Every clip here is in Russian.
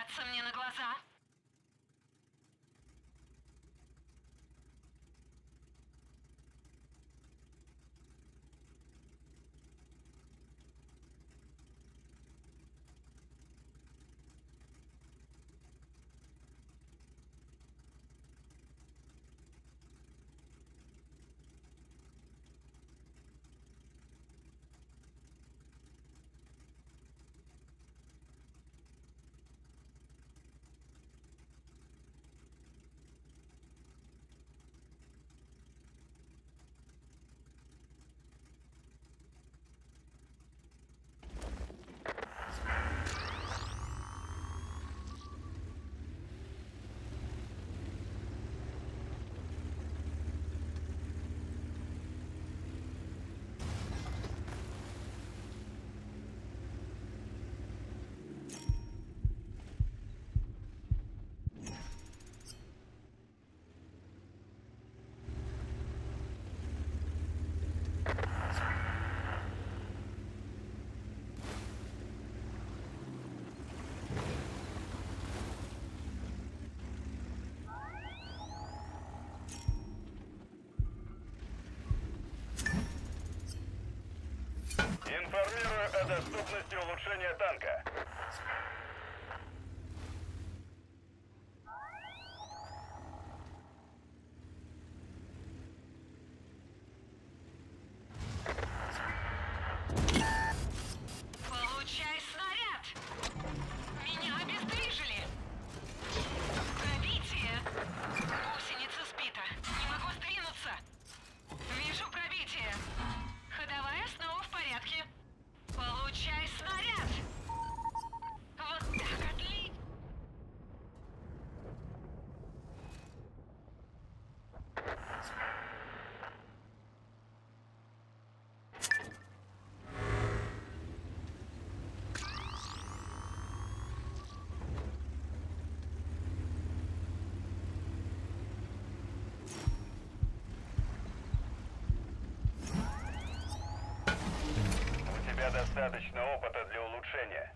попадаться мне на глаза. Информирую о доступности улучшения танка. Получай снаряд! Меня обездвижили! Пробитие! Гусеница сбита. Не могу сдвинуться. Вижу пробитие. Ходовая снова в порядке. Получай снаряд! Вот так отлично! У тебя достаточно опыта для улучшения.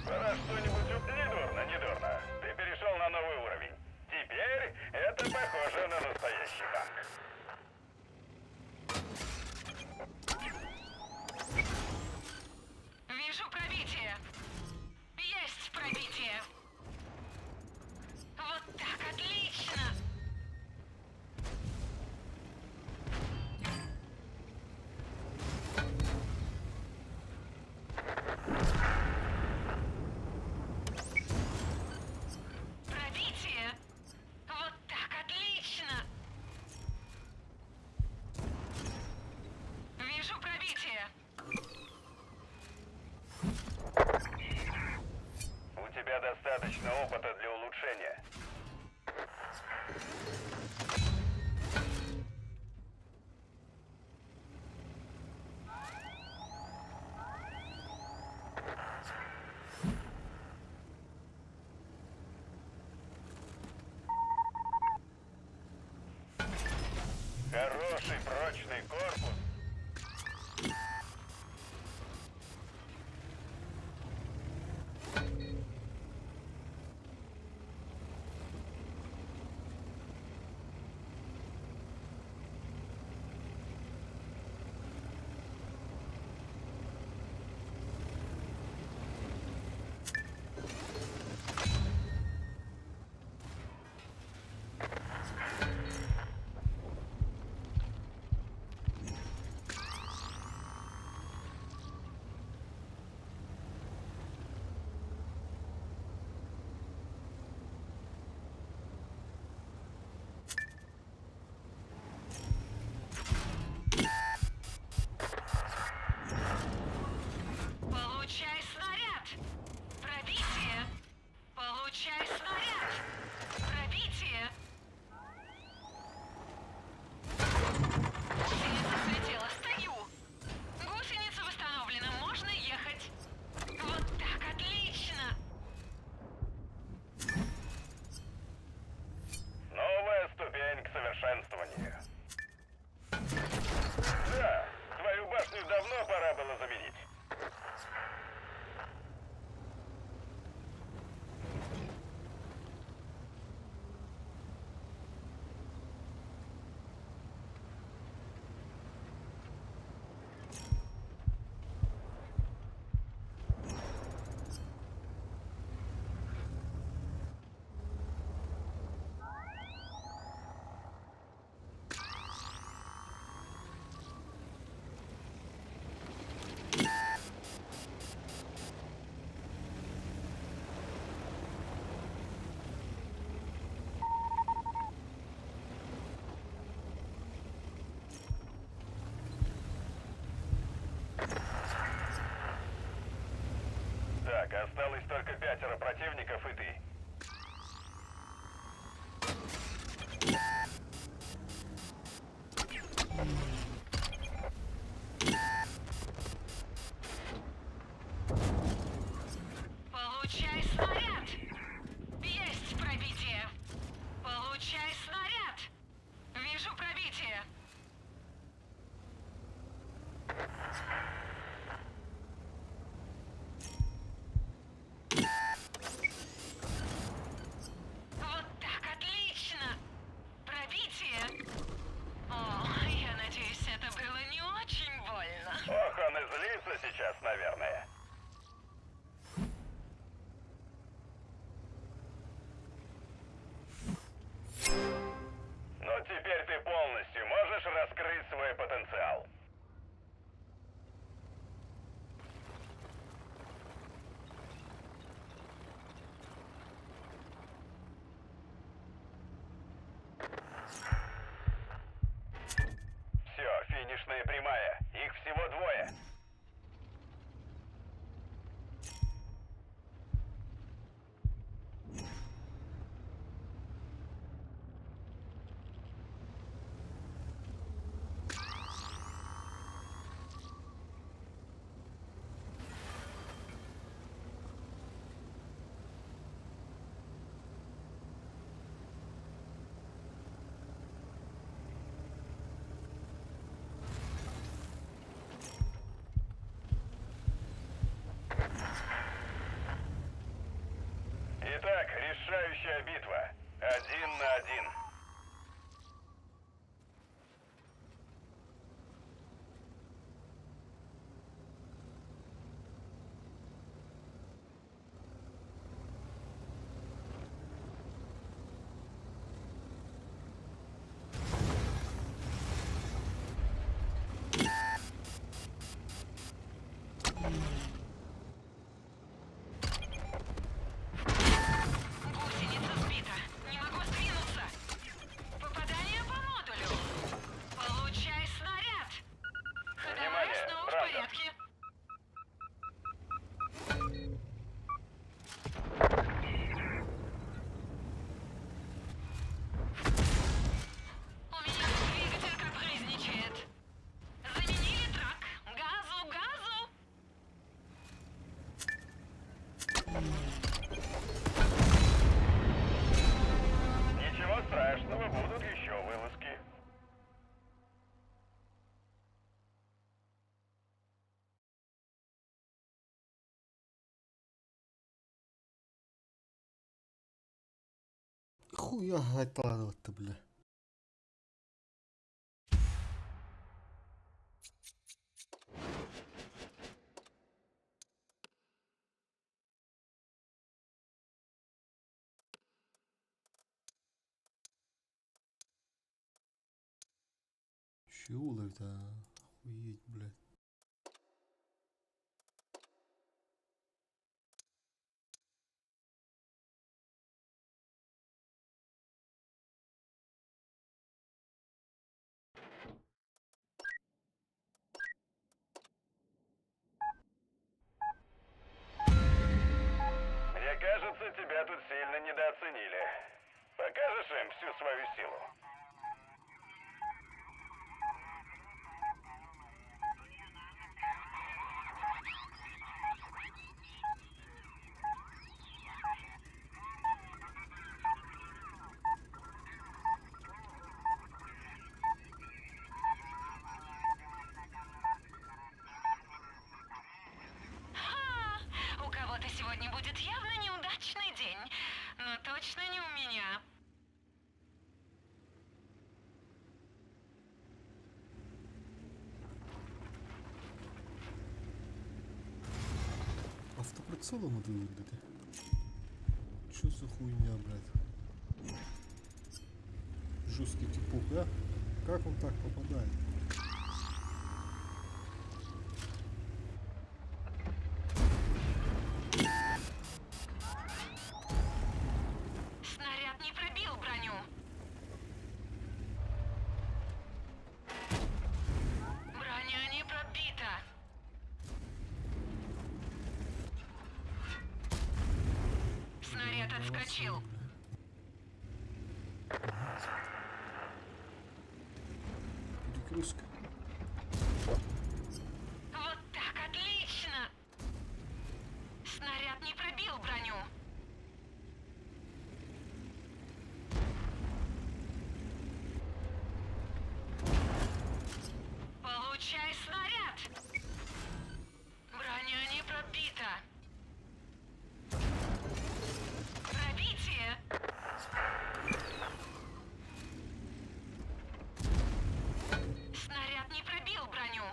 Пора что-нибудь недурно, недурно. Ты перешел на новый уровень. Теперь это похоже на настоящий танк. Вижу пробитие. Есть пробитие. Вот так отлично! Пробитие! Вот так отлично! Вижу пробитие. У тебя достаточно опыта для улучшения. Хороший прочный корпус. 5 противников и ты. Получай снаряд! Есть пробитие! Получай снаряд! Вижу пробитие! Вот так, отлично! Пробитие! О, я надеюсь, это было не очень больно. Ох, он и злится сейчас, наверное. Но теперь ты полностью можешь раскрыть свой потенциал. Все, финишная прямая. Их всего 2. Итак, решающая битва. 1 на 1. Гусеница сбита. Не могу сдвинуться. Попадание по модулю. Получай снаряд. Ходовая Внимание, снова в правда. порядке. У меня двигатель капризничает. Заменили трак. Газу, газу. Ничего страшного, будут еще вылазки. Хуя откладывать-то, бля. Чего это? Охуеть, блядь. Мне кажется, тебя тут сильно недооценили. Покажешь им всю свою силу? Ха! У кого-то сегодня будет явно неудачный день. Но точно не у меня. Автоприцелом это выглядит. Чё за хуйня, блядь? Жесткий типух, да? Как он так попадает? Снаряд не пробил броню. Броня не пробита. Отскочил. Перегрузка. Вот так, отлично! Снаряд не пробил броню. Получай снаряд! Броня не пробита. Пробитие! Снаряд не пробил броню.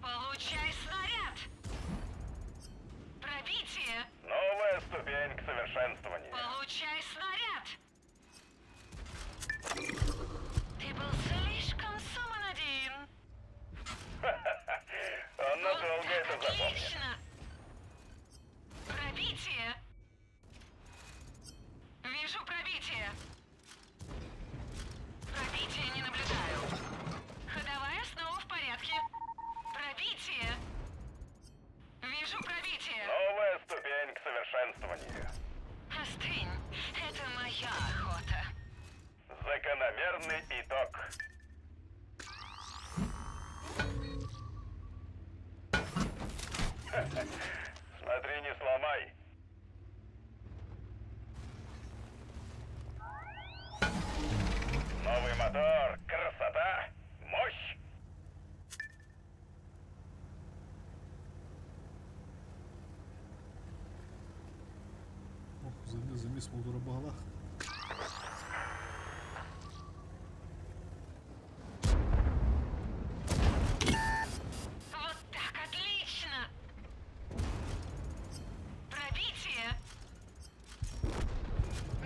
Получай снаряд! Пробитие! Новая ступень к совершенствованию. Получай снаряд! Ты был слишком самонадеян. Он Вот надолго так, это запомнит. отлично! Пробитие! Вижу пробитие. Пробитие не наблюдаю. Ходовая снова в порядке. Пробитие! Вижу пробитие. Новая ступень к совершенствованию. Остынь. Это моя охота. Закономерный итог. Смотри, не сломай. Новый мотор, красота, мощь. Ох, заміс Молдорабалах. Вот так, отлично! Пробитие!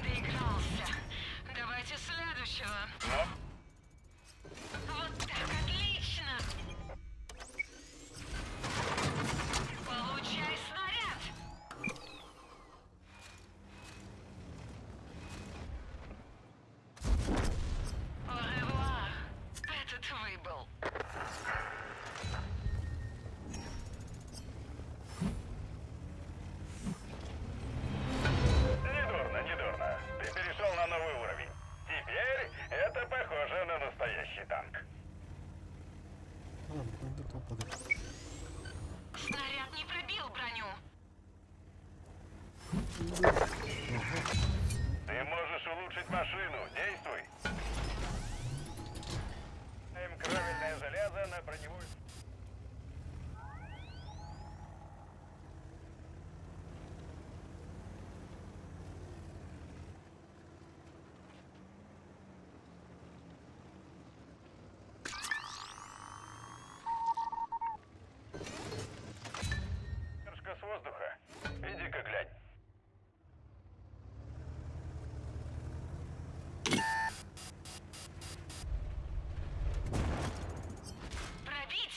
Доигрался. Давайте следующего. Ну, Вот так, отлично! Получай снаряд! Au revoir. Этот выбыл. недурно, недурно. Ты перешел на новый уровень. Теперь это похоже на настоящий танк. А, надо попадать. Снаряд не пробил броню. Ты можешь улучшить машину. Действуй. Кровельное железо на броневую... С воздуха. Иди-ка глянь. Пробитие!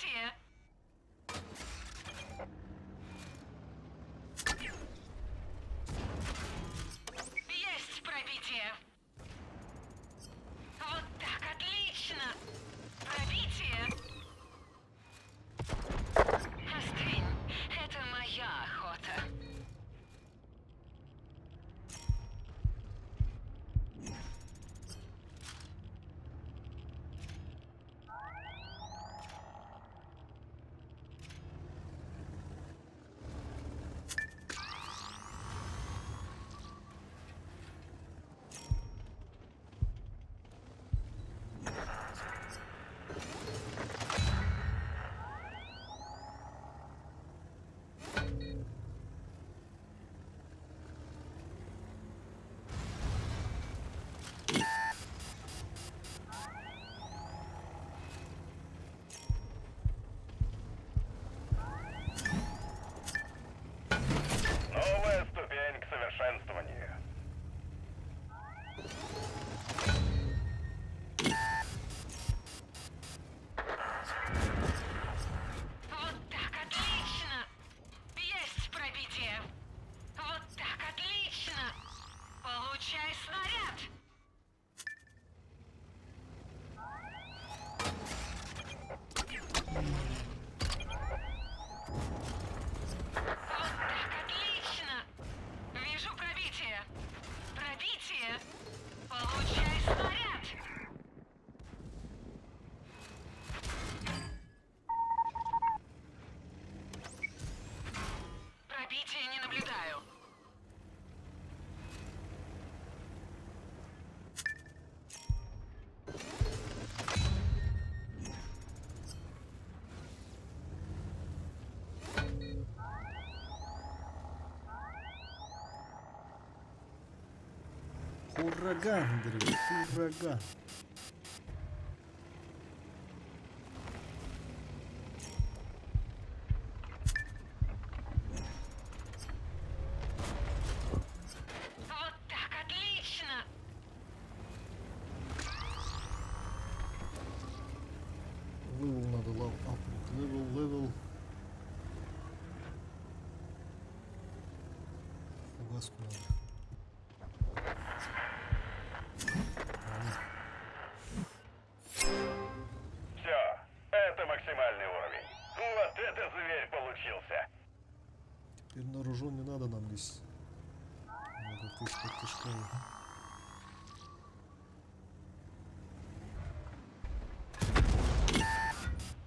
Ураган, дорогой, ураган. Вот так, отлично! Левел надо апнуть. Левел. Фугаску надо. Все, это максимальный уровень. Вот это зверь получился. Теперь на ружон не надо нам здесь. Надо тыскать тышками.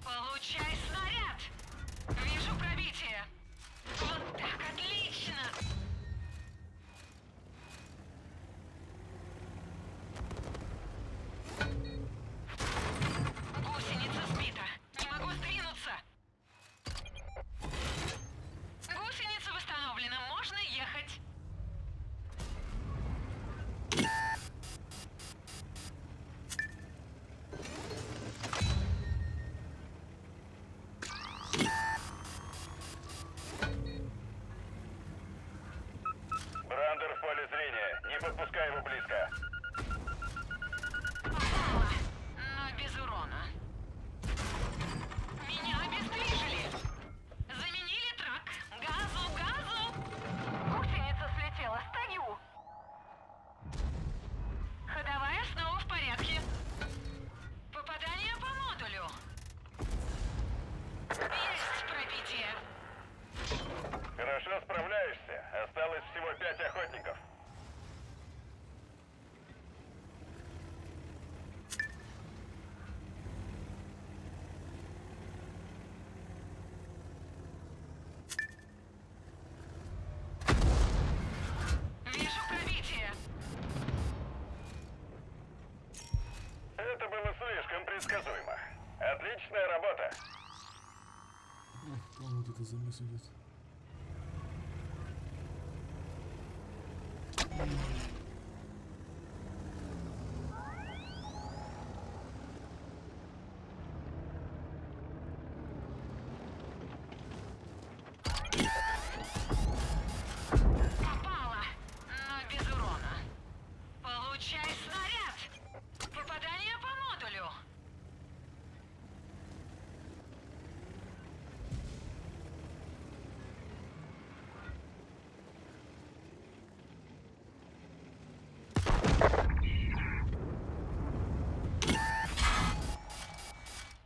Получай снаряд! Вижу пробитие! Вот так, отлично! Гусеница сбита! Не могу сдвинуться! Гусеница восстановлена, можно ехать! Брандер в поле зрения. Не подпускай его близко. Попала, но без урона. Меня обездвижили! Заменили трак! Газу! Гусеница слетела, стою! Ходовая снова в порядке. Попадание по модулю. Есть пробитие. Хорошо справляешься. Осталось всего 5 охотников. Вижу пробитие. Это было слишком предсказуемо. Отличная работа. Вон вот это замес идет. Попала, но без урона. Получай снаряд. Попадание по модулю.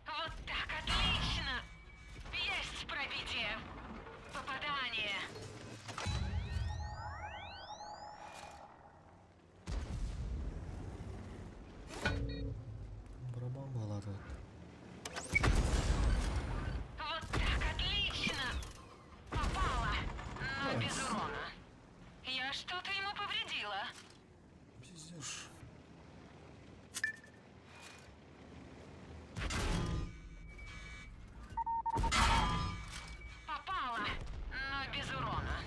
Вот так, отлично! Есть пробитие! Попадание! Барабан балата. Вот так, отлично! Попала, но без Найс. урона. Я что-то ему повредила. Пиздешь. Попала, но без урона.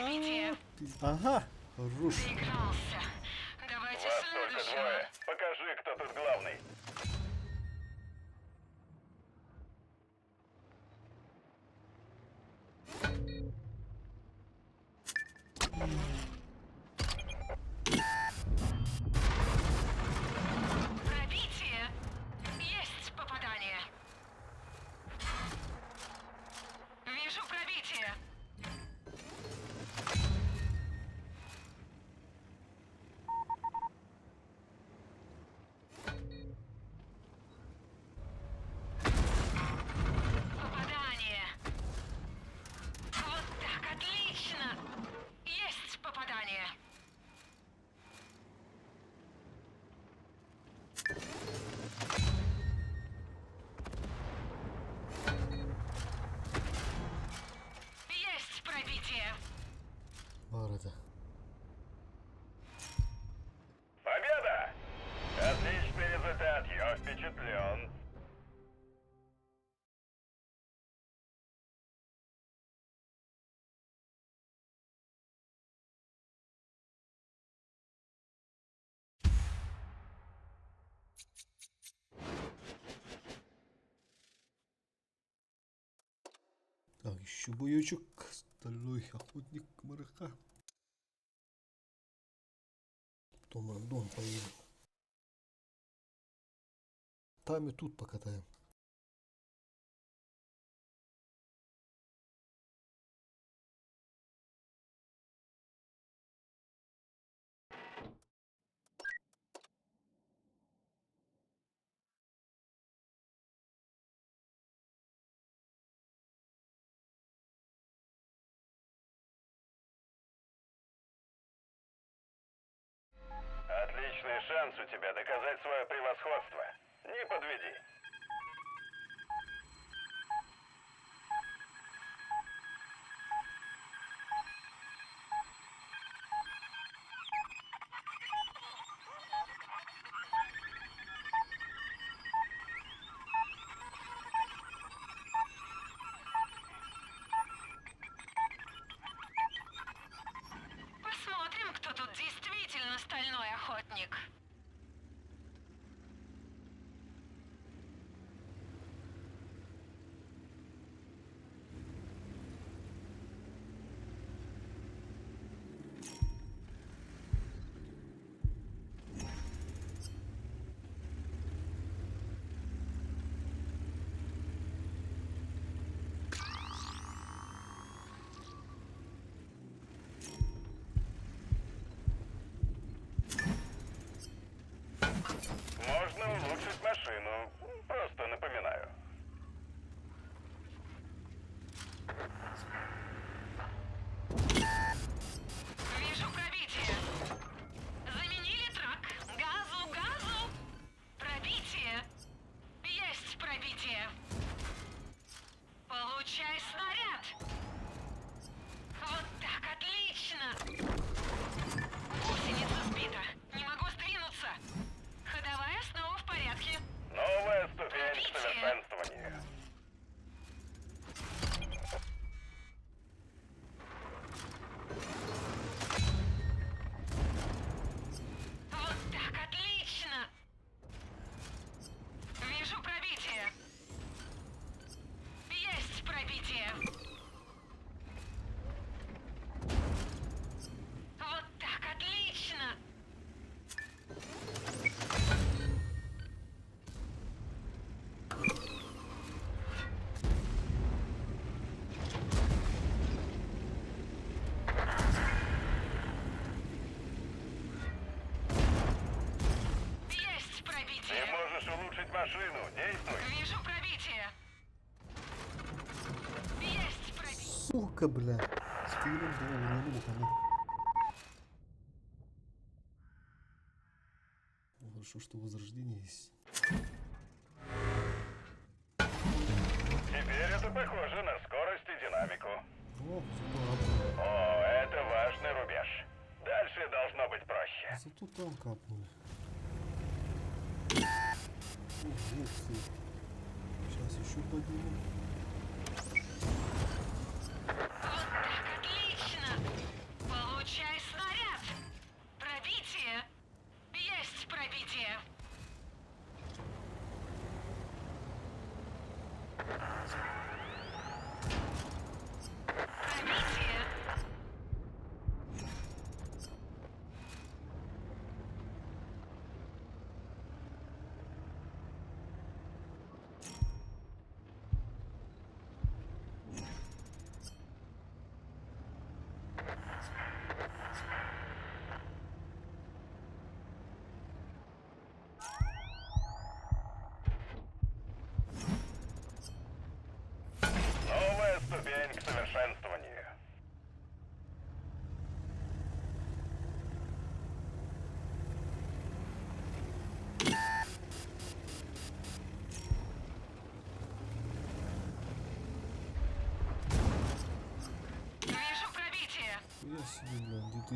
пробитие. Ага, хорош. Доигрался. Давайте Вас только следующего. двое. Покажи, кто тут главный. Пробитие. Есть попадание. Вижу пробитие. Попадание. Вот так, отлично. Есть попадание. Есть пробитие. Барата. Победа! Отличный результат, я впечатлен. Так, еще боечек. Стальной охотник моряка. Потом на Дон поедем. Там и тут покатаем. Отличный шанс у тебя доказать свое превосходство. Не подведи. Посмотрим, кто тут действительно стальной охотник. Можно улучшить машину. Просто напоминаю. Вижу пробитие. Заменили трак. Газу, газу. Пробитие. Есть пробитие. Получай снаряд. Вот так, отлично. Гусеница сбита. Не могу сдвинуться. Ходовая снова в порядке. Новая ступень к совершенствованию. Вот так, отлично. Вижу пробитие. Есть пробитие. Вот так, отлично. Есть Ты пробитие. можешь улучшить машину. Действуй. Вижу пробитие. Есть пробитие. Сука, бля. Стилем было, не было. Хорошо, что возрождение есть. Теперь это похоже на скорость и динамику. О, зато, О, это важный рубеж. Дальше должно быть проще. зато там капнули. Ух ты. Сейчас еще поднимем. Вот так, отлично.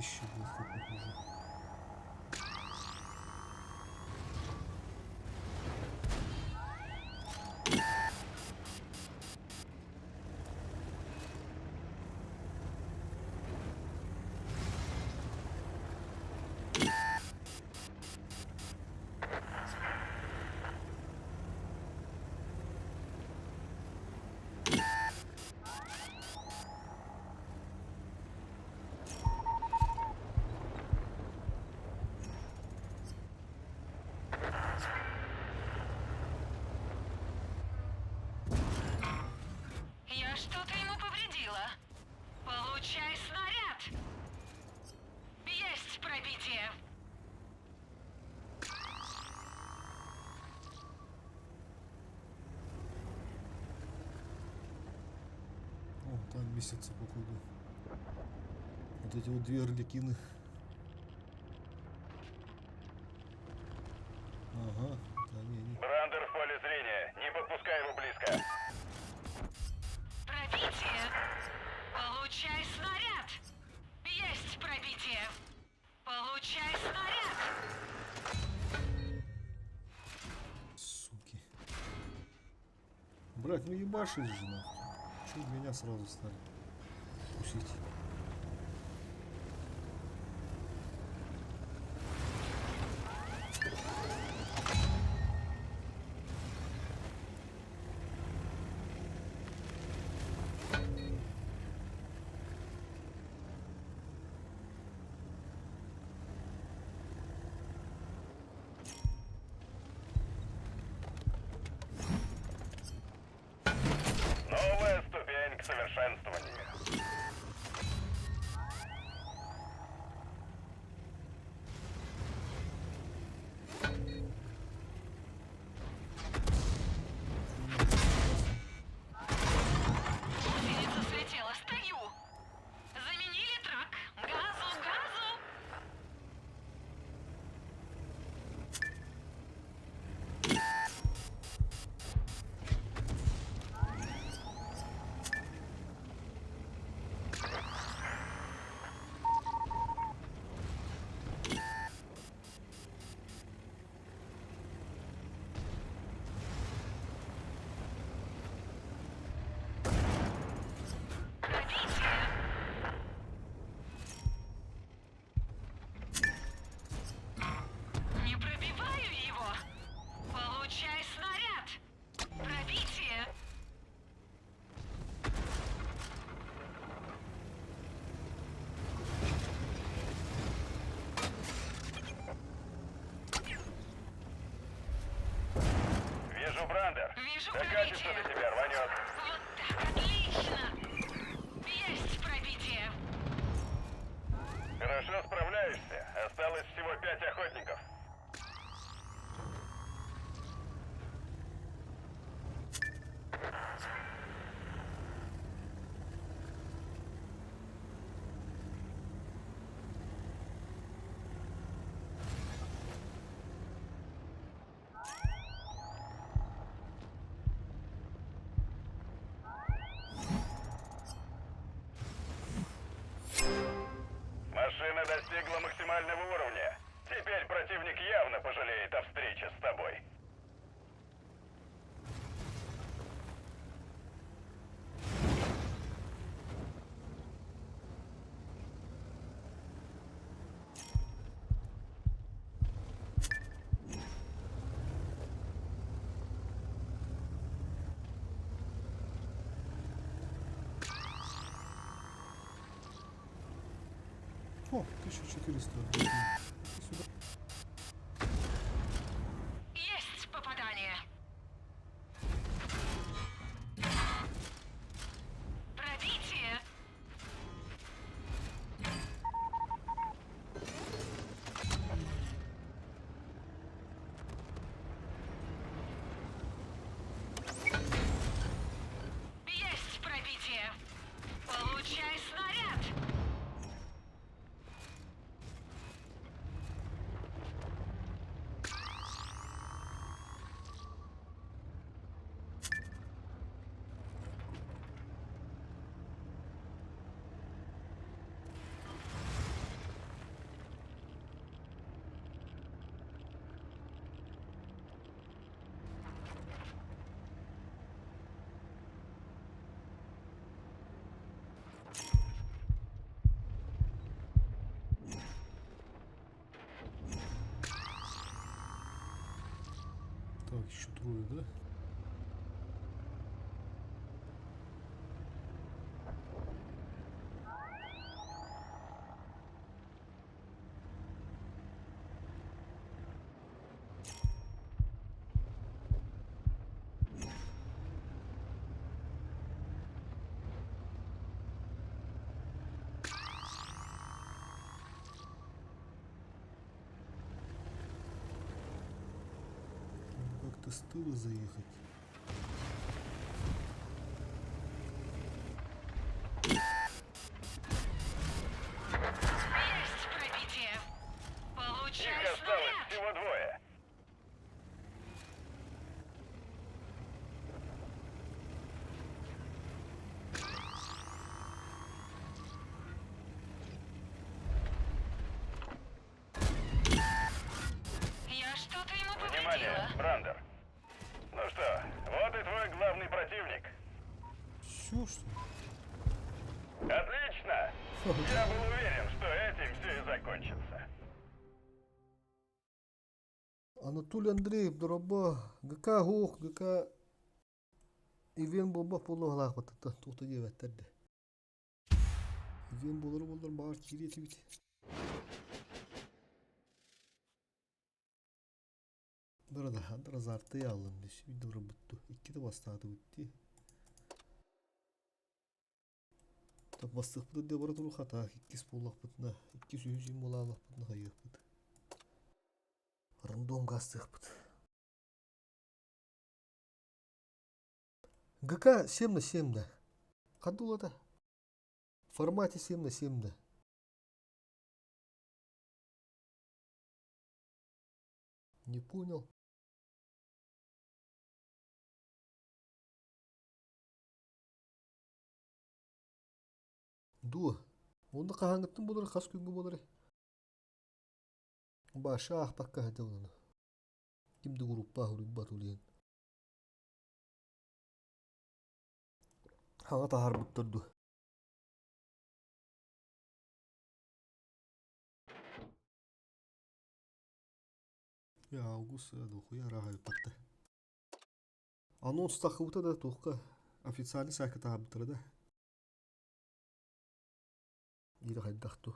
1000 будет, как похоже. Я что-то ему повредила. Получай снаряд. Есть пробитие. О, там месяца, походу. Вот эти вот две орликины. Ага, да не. Брандер в поле зрения. Не подпускай его близко. Пробитие. Получай снаряд. Есть пробитие. Получай снаряд. Суки. Брат, ну ебашись же нахуй. Чё меня сразу стали кусить? Новая ступень к совершенствованию. Гусеница слетела. Стою. Заменили трак. Газу, газу. Пробитие. Не пробиваю его. Получай снаряд. Пробитие. Вижу Брандер. Вижу Докатится пробитие. до тебя, рванет. Вот так, отлично. Есть пробитие. Хорошо справляешься. Осталось всего 5 охотников. Машина достигла максимального уровня. Теперь противник явно пожалеет о встрече с тобой. О, 1400. Иди сюда. Есть попадание. Пробитие. Есть пробитие. Получай снаряд. еще трое, да? Как-то с тыла заехать. Есть пробитие. Получай Их осталось снаряд. всего двое. Я что-то ему Внимание, повредила. Брандер. Ну что, вот и твой главный противник. Все, что ли? Отлично! Я был уверен, что этим все и закончится. Анатолий Андреев, дроба, ГК Гох, ГК Ивен болба полу халақ баттыта, тоқта деп әттәрді. Ивен болыр бар киреті бит. Дұрада, андыр азарты ялым деші, дұры бұтты. Иккі де бастады бұтты. Так бастық бұты де бара тұру қата, иккес болақ бұтына, иккес үйзін болағылақ бұтына қайық бұты. Рандом гастық бұты. ГК 7 на 7 да. Қадула да. В формате 7 на 7 да. Не понял. Ду. Онда қағаңыттың болары, қас күнгі болары. Башы ақпаққа әді оны. Кімді ғұруппа ғұрып батулейін. Хаңа тағар бұттырды. Я август духу я рағай патты. Анонс тақы да тұққа официальный сайқы тағар бұттыры да. Ира хайдахту.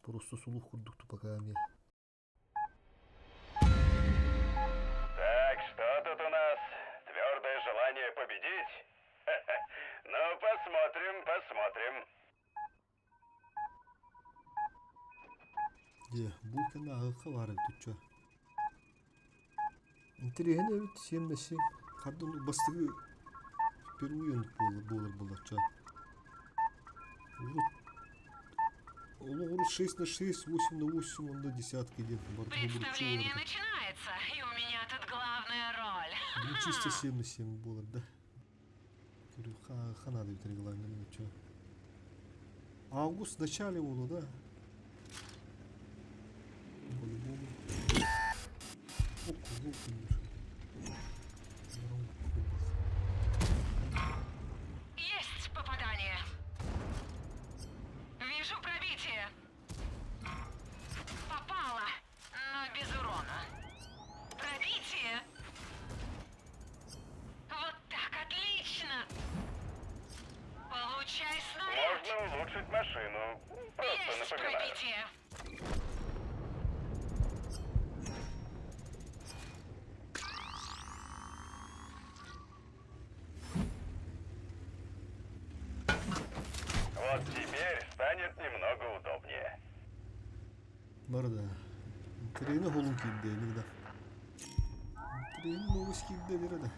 Просто сулух курдукту пока мне. Так, что тут у нас? Твердое желание победить? Ну, посмотрим. Де, булка на агылқа бары тұтча. Интереген әбіт 7 на 7. Қадын бастығы впервые болар. Урут 6 на 6, 8 на 8, он до десятки идет. Представление начинается, и у меня тут главная роль. Ну, чисто 7 на 7 было, да? Говорю, хана дают регламент, ну чё. Август в начале было, да? По-любому. Есть попадание. Вижу пробитие. Попала, но без урона. Пробитие. Вот так, отлично. Получай снаряд. Можно улучшить машину. Просто Есть напоминаю. пробитие. Вот теперь станет немного удобнее. Барда. Интерені холун килді, елігді. Интерені новыс килді, дереді.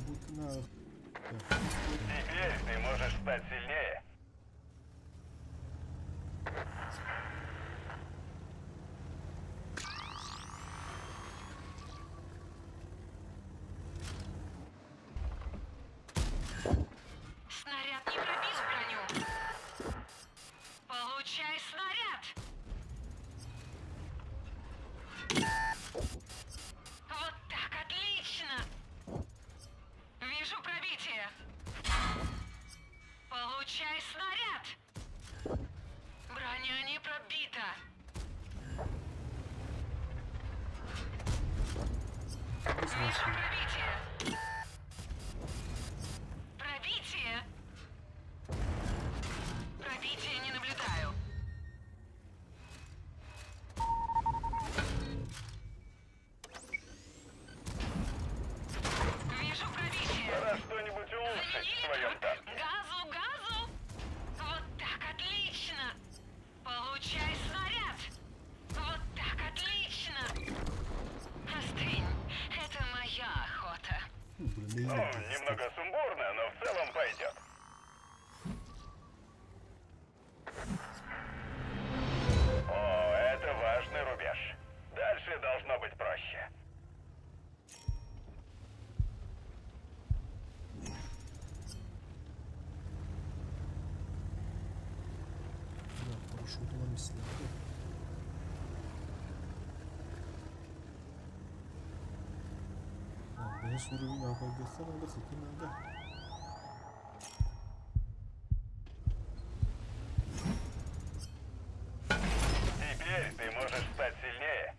Бұтына... Теперь ты можешь стать сильнее. Снаряд не пробил броню. Получай снаряд. Вот так, отлично. Вижу пробитие. Получай снаряд. Броня не пробита. Вижу красный. пробитие. Пробитие. Пробитие не наблюдаю. Вижу пробитие. Пора что-нибудь улучшить в своем танке. Газу, газу! Вот так, отлично! Получай снаряд! Вот так, отлично! Остынь, это моя охота. Блин, не Ну, видно. немного сумбурно, но в целом пойдет. О, это важный рубеж. Дальше должно быть проще. Да, парашютом слегка. Бес уровень апагеса надо, хыты надо. Теперь ты можешь стать сильнее.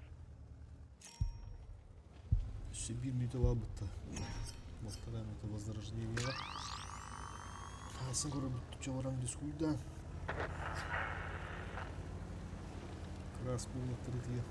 Сибирь талабыта. Повторяем это возрождение. А сингура чаваран дискуйда. Крас был на третье.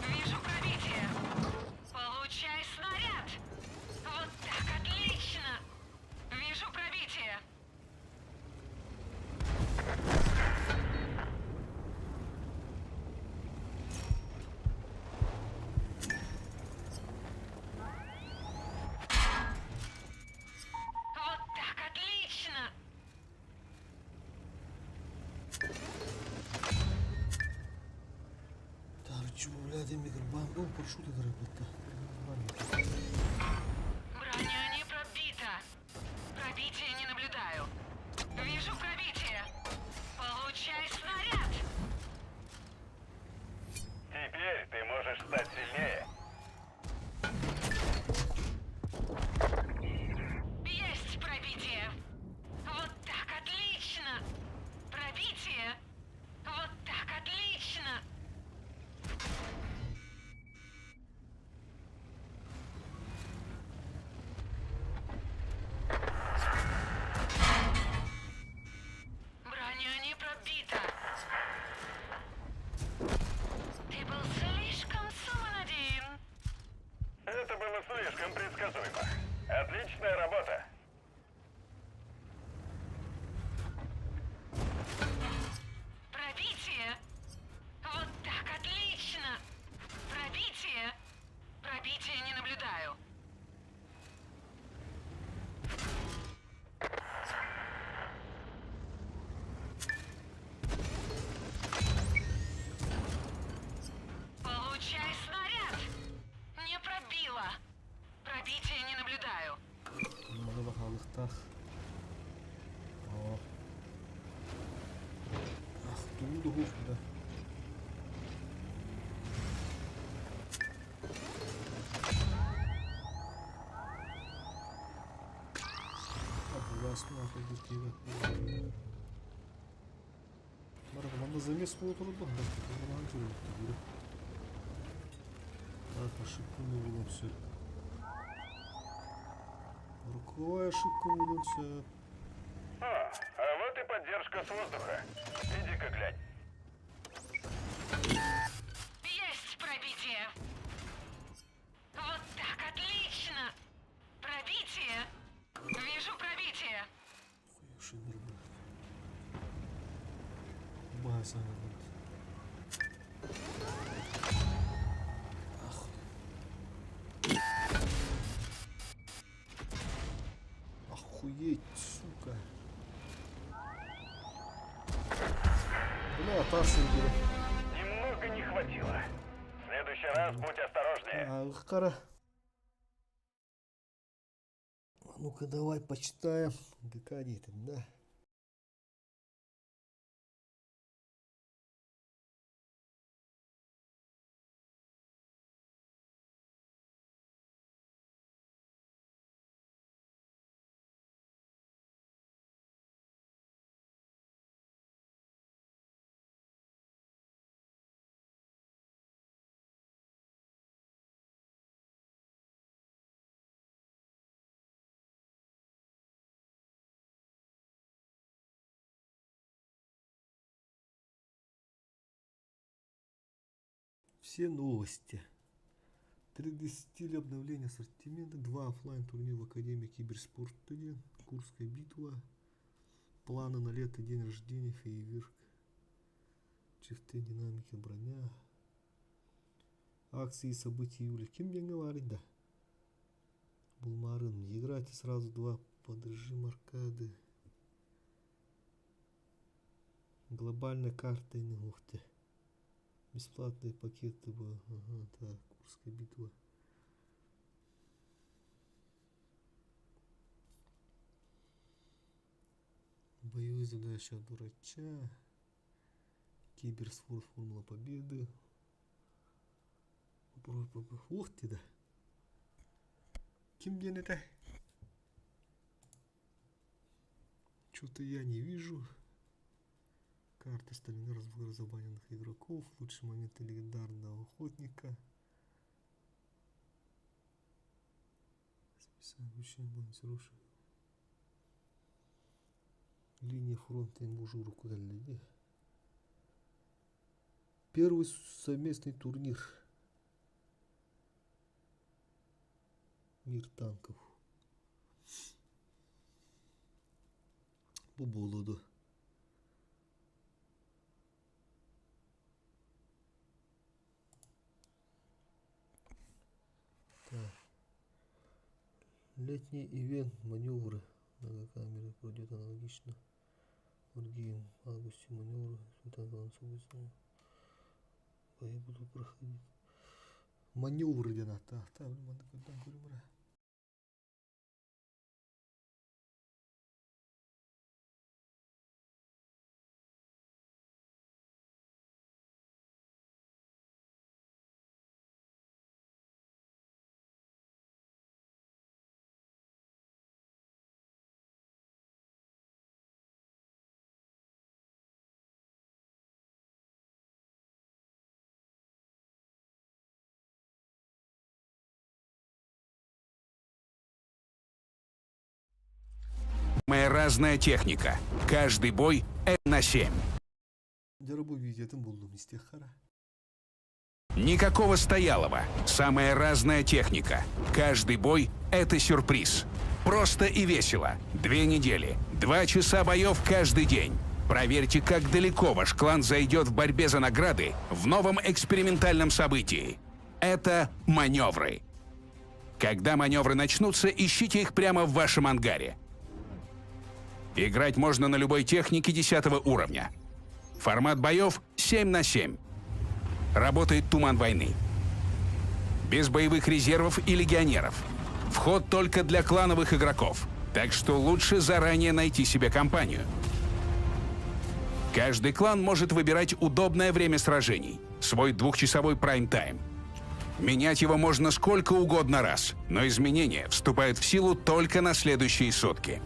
Вижу пробитие. Получай снаряд! Вот так, отлично! Вижу пробитие. Вот так, отлично! Тарчу, блядь, микробан. О, парашют это работа. Броня не пробита. Пробития не наблюдаю. Вижу пробитие. Получай снаряд. Теперь ты можешь стать сильнее. Есть пробитие. Вот так, отлично. Пробитие. Вот так, отлично. Броня не пробита. Ты был слишком самонадеян. Это было слишком предсказуемо. Отличная работа. Пробитие. Вот так, отлично. Пробитие. Пробития не наблюдаю. Получай снаряд. Не пробила. Пробития не наблюдаю. Mana bakalım. Aa. Ah, durdu bu da. Ah, ясно, охотники. Мара, команда замес отырды. Бұны аңтыр өтті. Так, ошибку не было все. Руковая ошибка выдался. А вот и поддержка с воздуха. Иди-ка глянь. Есть пробитие. Вот так, отлично. Пробитие. Вижу пробитие. Хуя шибер, бля. Баса, блядь. Охуеть, сука. Бля, Тарсинги. Немного не хватило. В следующий раз будь осторожнее. Кара. Ну-ка, давай почитаем. ГК-10, да? Все новости. 3 обновления ассортимента, 2 оффлайн турнира в Академии Киберспорт 1, Курская битва, планы на лето, день рождения, фейерверк, черты динамики, броня, акции и события июля. Кем мне говорит, да? Булмарын. Играйте сразу 2 под режим аркады. Глобальная карта, ух ты. Бесплатные пакеты. Ага, так, Курская битва. Боевые задачи от врача. Киберспорт, формула победы. Ух ты, да. Кем день это? Что-то я не вижу. Карта Сталинградского забаненных игроков. Лучший момент легендарного охотника. Специальный балансировщик. Линия фронта Ингушуру куда ли? Первый совместный турнир. Мир танков. По болоду. Так. Летний ивент, маневры. Многокамеры пройдет аналогично. Другим в августе маневры. Бои будут проходить. Маневры где-то. Так, блин, Самая разная техника. Каждый бой на 7. Никакого стоялого. Самая разная техника. Каждый бой — это сюрприз. Просто и весело. 2 недели. 2 часа боев каждый день. Проверьте, как далеко ваш клан зайдет в борьбе за награды в новом экспериментальном событии. Это маневры. Когда маневры начнутся, ищите их прямо в вашем ангаре. Играть можно на любой технике 10 уровня. Формат боев 7 на 7. Работает туман войны. Без боевых резервов и легионеров. Вход только для клановых игроков. Так что лучше заранее найти себе компанию. Каждый клан может выбирать удобное время сражений. Свой 2-часовой прайм-тайм. Менять его можно сколько угодно раз, но изменения вступают в силу только на следующие сутки.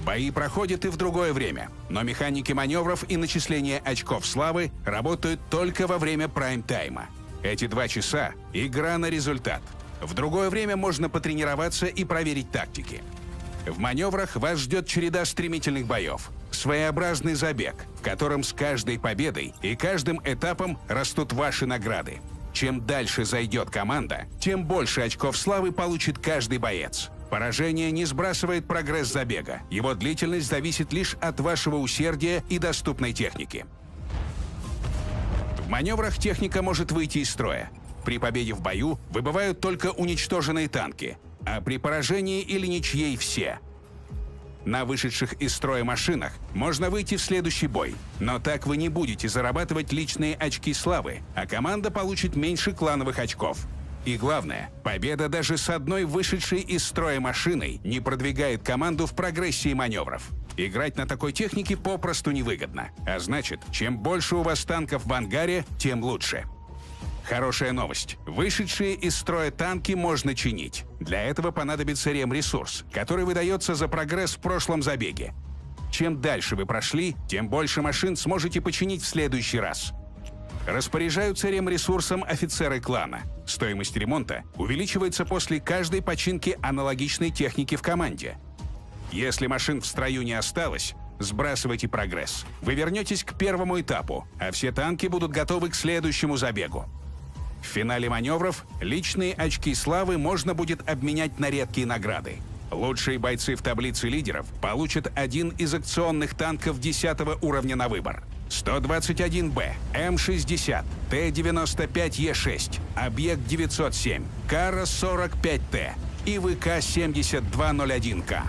Бои проходят и в другое время, но механики маневров и начисления очков славы работают только во время прайм-тайма. Эти 2 часа – игра на результат. В другое время можно потренироваться и проверить тактики. В маневрах вас ждет череда стремительных боев. Своеобразный забег, в котором с каждой победой и каждым этапом растут ваши награды. Чем дальше зайдет команда, тем больше очков славы получит каждый боец. Поражение не сбрасывает прогресс забега. Его длительность зависит лишь от вашего усердия и доступной техники. В маневрах техника может выйти из строя. При победе в бою выбывают только уничтоженные танки, а при поражении или ничьей все. На вышедших из строя машинах можно выйти в следующий бой, но так вы не будете зарабатывать личные очки славы, а команда получит меньше клановых очков. И главное, победа даже с одной вышедшей из строя машиной не продвигает команду в прогрессии маневров. Играть на такой технике попросту невыгодно. А значит, чем больше у вас танков в ангаре, тем лучше. Хорошая новость. Вышедшие из строя танки можно чинить. Для этого понадобится ресурс, который выдается за прогресс в прошлом забеге. Чем дальше вы прошли, тем больше машин сможете починить в следующий раз. Распоряжаются ресурсом офицеры клана. Стоимость ремонта увеличивается после каждой починки аналогичной техники в команде. Если машин в строю не осталось, сбрасывайте прогресс. Вы вернетесь к первому этапу, а все танки будут готовы к следующему забегу. В финале маневров личные очки славы можно будет обменять на редкие награды. Лучшие бойцы в таблице лидеров получат один из акционных танков 10 уровня на выбор. 121Б, М60, Т-95Е6, Объект-907, Кара-45Т и ВК-7201К.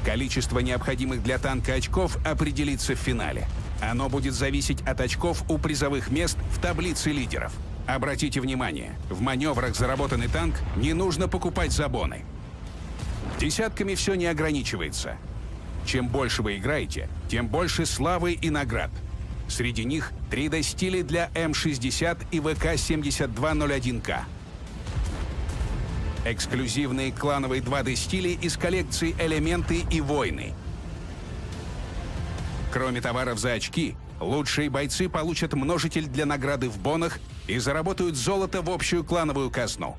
Количество необходимых для танка очков определится в финале. Оно будет зависеть от очков у призовых мест в таблице лидеров. Обратите внимание, в маневрах заработанный танк не нужно покупать забоны. Десятками все не ограничивается. Чем больше вы играете, тем больше славы и наград. Среди них 3D-стили для М60 и ВК-7201К. Эксклюзивные клановые 2D-стили из коллекции «Элементы» и «Войны». Кроме товаров за очки, лучшие бойцы получат множитель для награды в бонах и заработают золото в общую клановую казну.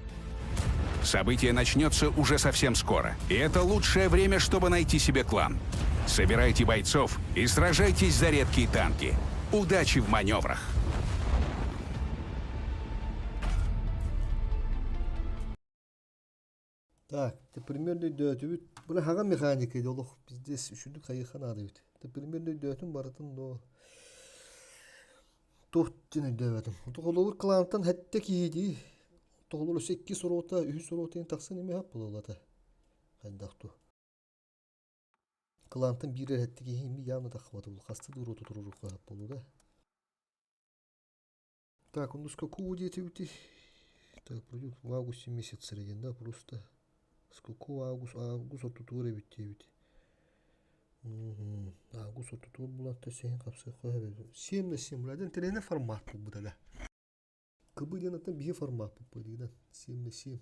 Событие начнется уже совсем скоро, и это лучшее время, чтобы найти себе клан. Собирайте бойцов и сражайтесь за редкие танки. Удачи в маневрах! Так, это примерно дötübüt. Buna haga mekanika edoluk bizde üçüncü kayıkan adıbıt. Это примерно dötüm baratın do. Tohtini dövedim. Toğulur klantan hatta kiydi. Toğulur 8 sorota, 3 sorotayın taksan eme hap bolata. Kandaqtu. Klantan bir hatta kiyimi yanına takmadı. Bu hasta durutu dururuk hap boluda. Так, он сколько удетивти. Так, пройдет в августе месяц средин, да, просто. Сколько август отутур бит. Август отутур булатта сен капсы коебез. 7 на 7 ладен трене формат бу дала. Кыбыден атын бие формат бу дигден 7 на 7.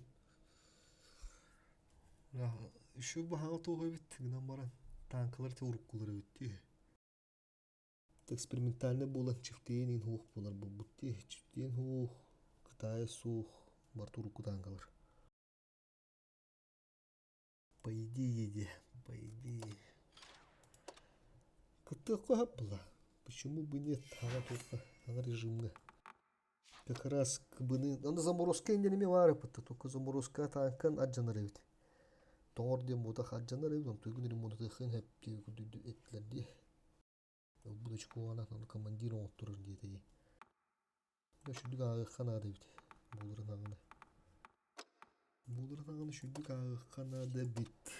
Еще бахал тоғы бит, гынан баран танкалар те уруккулары битти. Экспериментальный болан чифтейн хух болар бу бутти. Чифтейн хух, Кытай сух, барту урукку танкалар. По идее. Какая была? Почему бы нет? Она только она режимная. Как раз она заморозка не мевара, только заморозка танкан аджанаревит. Торде мутах аджанаревит, он только не может их хепти этлерди. Будочку она там командиром оттурur diye. Ya şu dügağı kanadevit. Bulurun ağını şu dügağı kanadevit.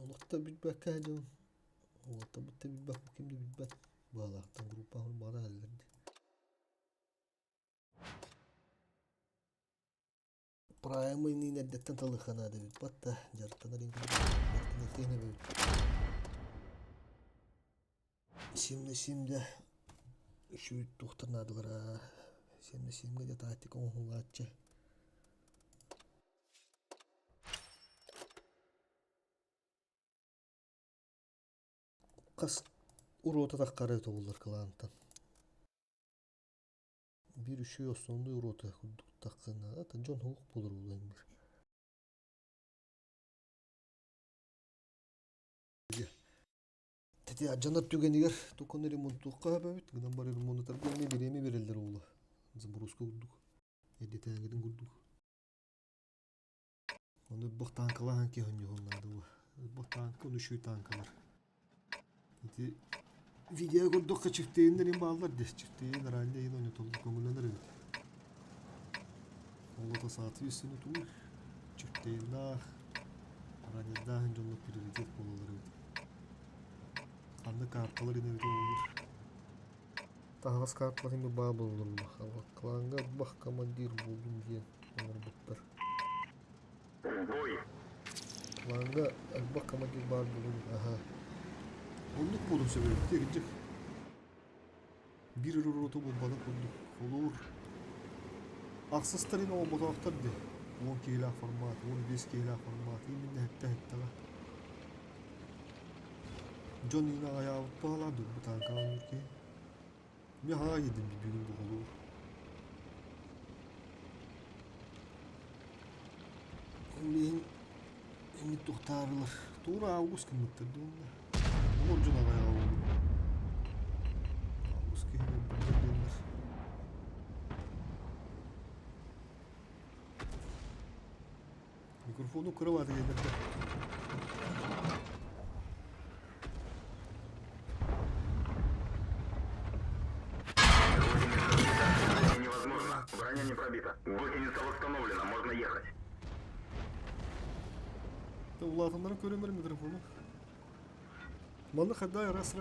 Olukta bir bakacağım. Olukta bir bak bakayım da bir bak. Bağlahtan grupa onu bana hallerdi. Prime ini nedetten talı kanadevit. Batta jartana ringu. Jartana tene böyle. Şimdi şu doktornadılar. Şimdi de tatil konuşulatça. Kas urota takkarı toğullar kılantan. Bir üşüyor sonunda urota takkına. Ata John Hawk bulur olayım bir. Teti ajanlar tügeniger. Tokonları montuqa hababit. Gıdan bari remontu targı biremi verildir oğlu. Zaburuska gudduk. Editengedin gudduk. Onu bak tankalar hangi hangi onlardı bu. Bak tanka onu şu tankalar. Teti video gudduk ka çifteyinlerin bağlar des çifteyin herhalde yine onu toluk konulanır evet. Oğlu da saati üstünü tuğur. Çifteyin daha. Herhalde daha önce onunla prioritet buluları evet. Kanlı kartlar yine bir olur. Tağız kartlar yine bağ bulunur. Klanga bak komandir buldum diye. Onlar butlar. Klanga bak komandir bağ bulunur. Aha. Bulduk buldum sebebi. Gidecek. Bir roto bulmadık bulduk. Olur. Aksızlar yine o motorlar de. 10 kila format, 15 kila format. Yine hette la. John yine ayağı bağladı bu tanka olur ki. Bir ha yedim bir gün bu olur. Emin tuhtarılır. Doğru Ağustos kımıttırdı onunla. Olur John ayağı olur. Ağustos ki телефону кровати гейдерді. Невозможно. Броня не пробита. Гусеница восстановлена. Можно ехать. Влад, onların көремер mi telefonu? Bana kadar ras.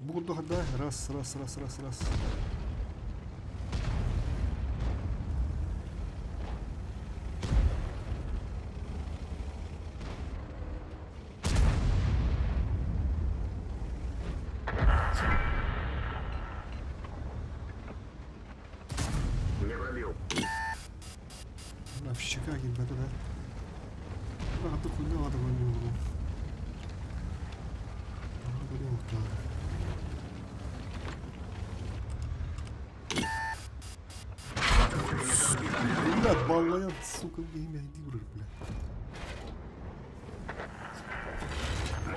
Burada kadar ras. Не пробил. Buna fişeka gibi de. Rahatı kuyuna adı koyuyorum. Böyle muhtar. Блядь, баллаят, сука, время дюрер, блядь.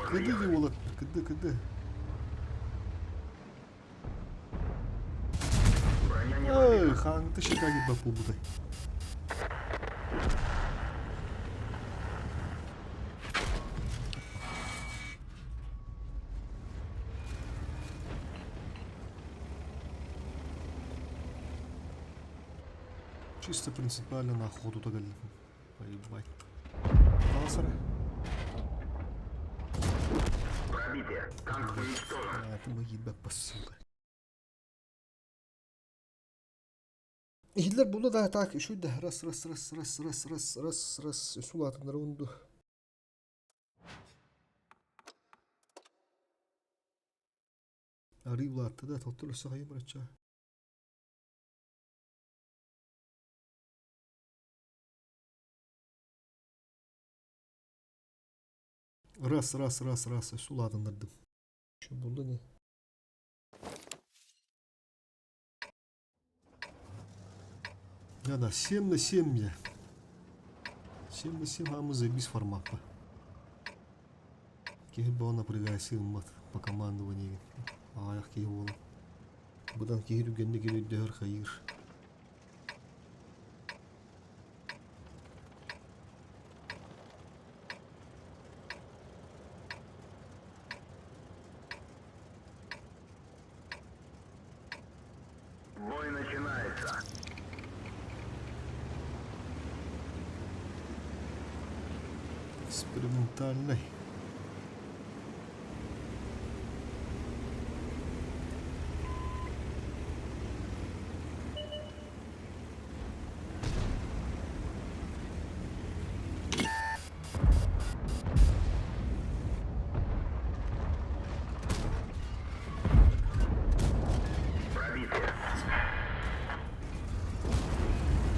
Кыды его, кыды. Эй, хан, ты щека gibi bu buday. Чисто принципиально на охоту то галифу. Поебать. Таласара. Пробитие. Танк уничтожен. Это мы ебать посылка. Hitler bunu da tak şu da ras. Sul atımları undu. Arıyla attı da totlu sahayı bırakacak. Раз. Sul atındırdım. Şu bunda ne? Да, 7 на 7 я. 7 на 7 мы забить формата. Кихи бона пригласил мат по командованию. А я кихи волу. Будан кихи рюгенде кихи дөхөр хайыр. Бой начинается. Экспериментальный. Пробитие.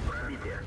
Пробитие.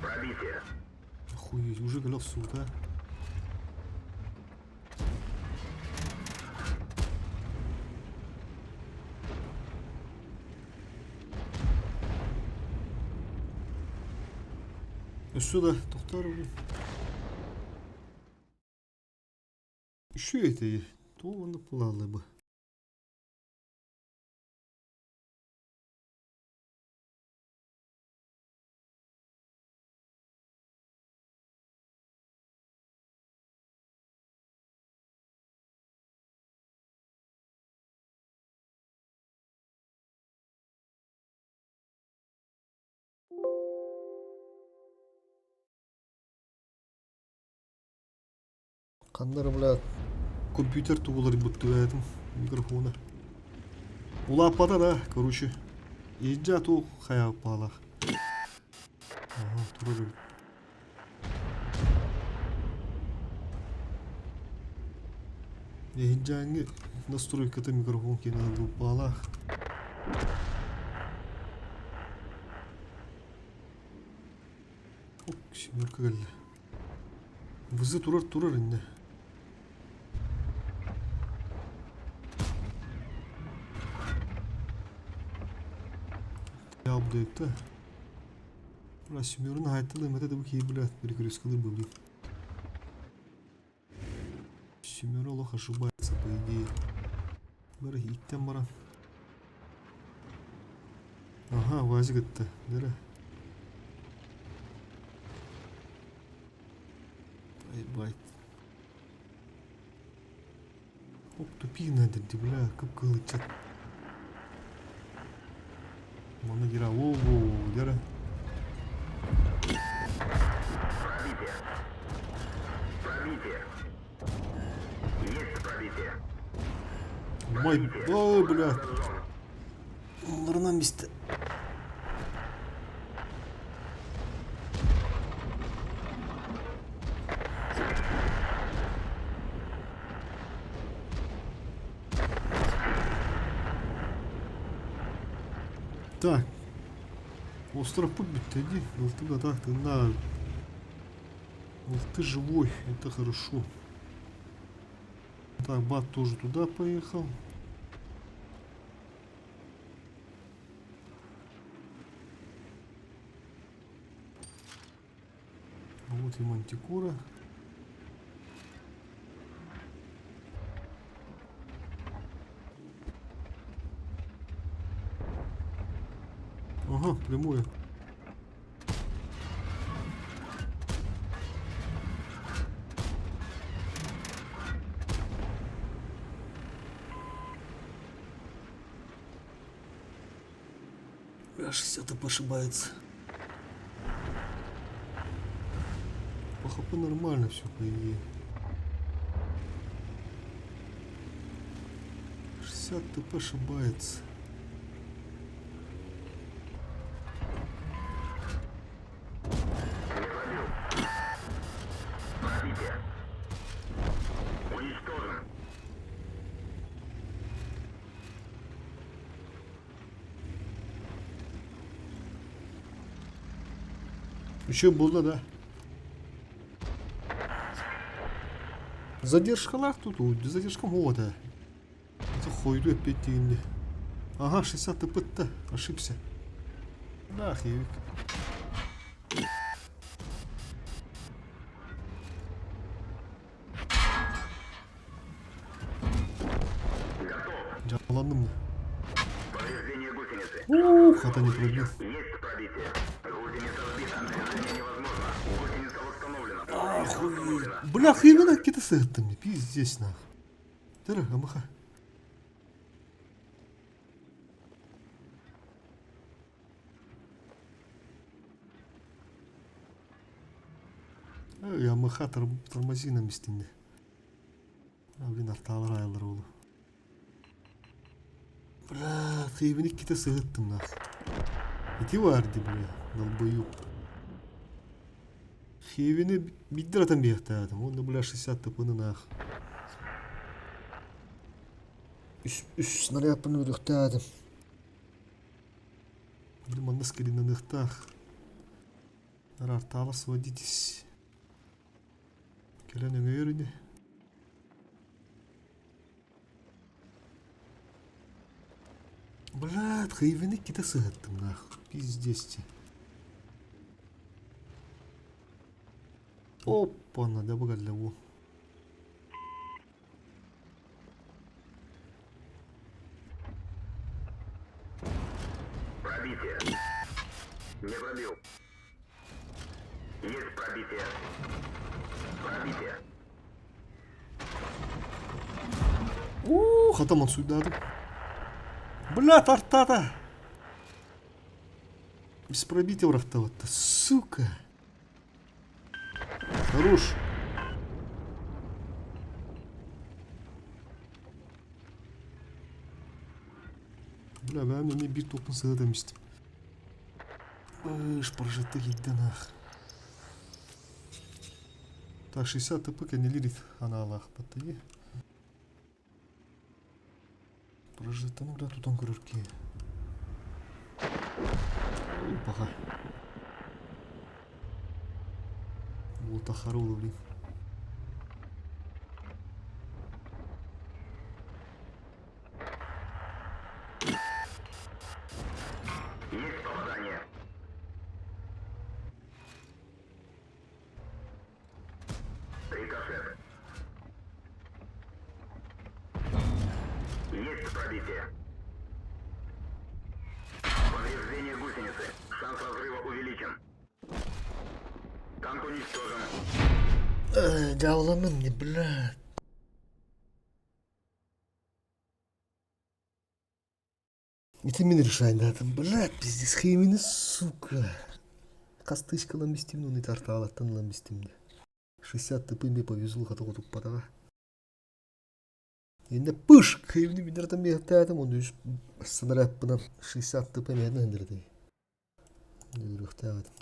Пробитие. Охуеть, уже голов, сука. Сюда, тухтару. Şu eteği. Doğanı pulalı bu. Қандар, бля, компьютер туғылар бұтты бәдім микрофона. Улаппада да, короче. Ейджа туқ қаяқ бағалақ. Ага, тұрар. Ейджаңы настройката микрофон кенен алып бағалақ. Оп, семерка келді. Вызы тұрар инде. Абдейта. Бля, семерін айтылы, мәті де бұл кей, блядь, перекрес қылыр бұл дейм. Семер Аллах ошибается, по идее. Бәрі иттен барам. Ага, вазик етті. Дәрі. Бай. Оп, тупик надерді, бля, көп қылычат. Мана гира, оу, дәрі. Май, ой, бля. Ларынан бісті. Так. Остров путь битти, иди. Ты так, ты на. Ты живой, это хорошо. Так, Бат тоже туда поехал. Вот и Мантикора. Ага, прямое. А60 ошибается. По ХП нормально все, по идее. 60 ТП ошибается. Еще было, да? Задержкалар тут, задержка мода. Это хойду опять деньги. Ага, 60 ТП-то, ошибся. Да, хевик. Жаланным. Повреждение гусеницы. Ух, это не пробил. Есть пробитие. Гусеница сбита. Движение невозможно. Гусеница восстановлена. Охуеть. Бля, хрена какие-то с этими. Пиздец, нах. Тара, амаха. Ямаха тормози на местине. А, блин, арталар айлар олу. Бля, хейвеник какие-то с этим, нах. Эти варди, бля, долбоюб. Хейвені биддір атам бияқтадым. Онда, бля, 60 тапыны нах. Үш снарядпыны өдіқтадым. Блин, манда скорее на нықтақ. Артала сводитесь. Келен өңе өріне. Блядь, хейвені какие-то с этим, нах. Пиздец. Опа, надо бога для его. Пробитие. Не пробил. Есть пробитие. Пробитие. Хатаман сюда. Бля, тартата. Без пробития врахта-то, сука. Хорош. Bля ben de bir topun sığı demiştim. Шпаржеты gitti нах. Так, 60 ТП не лилит аналог батареи. Прожитаны да тутан көрөрке. Опа. Бұл тахарулы, блин. Есть попадание. Рикошет. Есть пробитие. Повреждение гусеницы. Шанс разрыва увеличен. Танк уничтожен. Дяволамın ne блядь. Это мен решай надо, блядь, пиздец, хеймini, сука. Кастычка ламбистим, ну не тартала, тан ламбистимді. 60 ТП мне повезло, хата отуп патаға. Енді пыш, хеймini бинерден мехтәдім, оны үш сыныр әппінен 60 ТП мені өндірді. Үріқтәдім.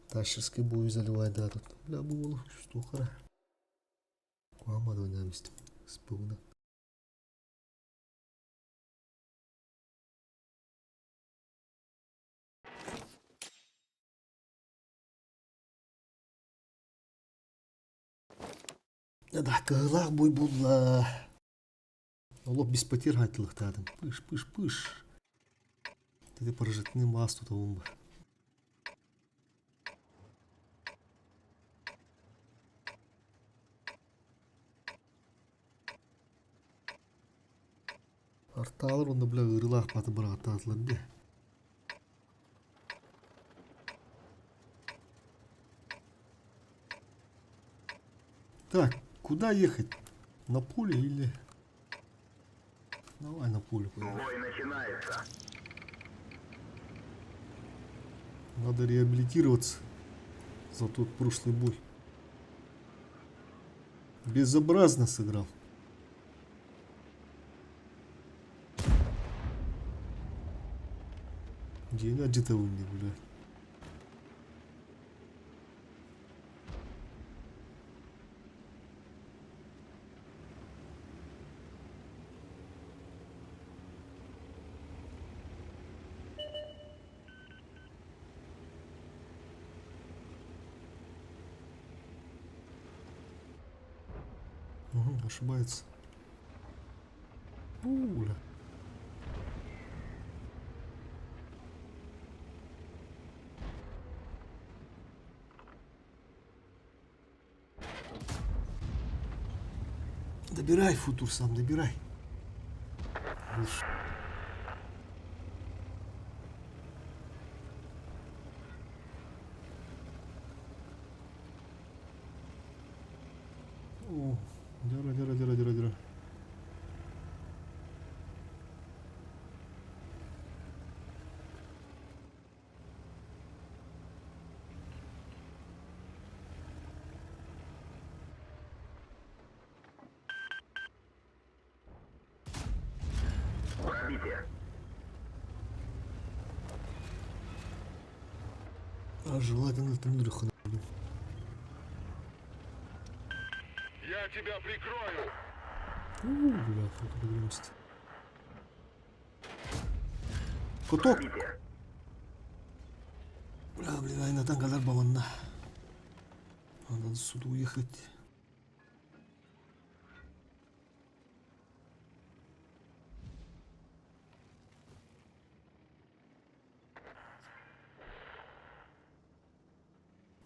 Ташырский бой заливайды тут. Бля, бұл что қара. Қуамады ойнамыстым. Спылына. Да, кығылақ бой бұлла. Олып без потерь айтылықтадым. Пыш, пыш, пыш. Ты поражетный мас тут олым бар. Арталар онда бля ырылақ баты бір аттатылар де. Так, куда ехать? На поле или... Давай на поле поедем. Бой начинается. Надо реабилитироваться за тот прошлый бой. Безобразно сыграл. День аджитовый, блядь. Угу, ошибается. Бля. Добирай, футур сам, добирай. Уж. О, дыра. Пробитие. А желательно это не дрыхано. Я тебя прикрою. Бля, фотограммист. Куток. Пробитие. Бля, блин, айна там kadar баланна. Надо сюда уехать.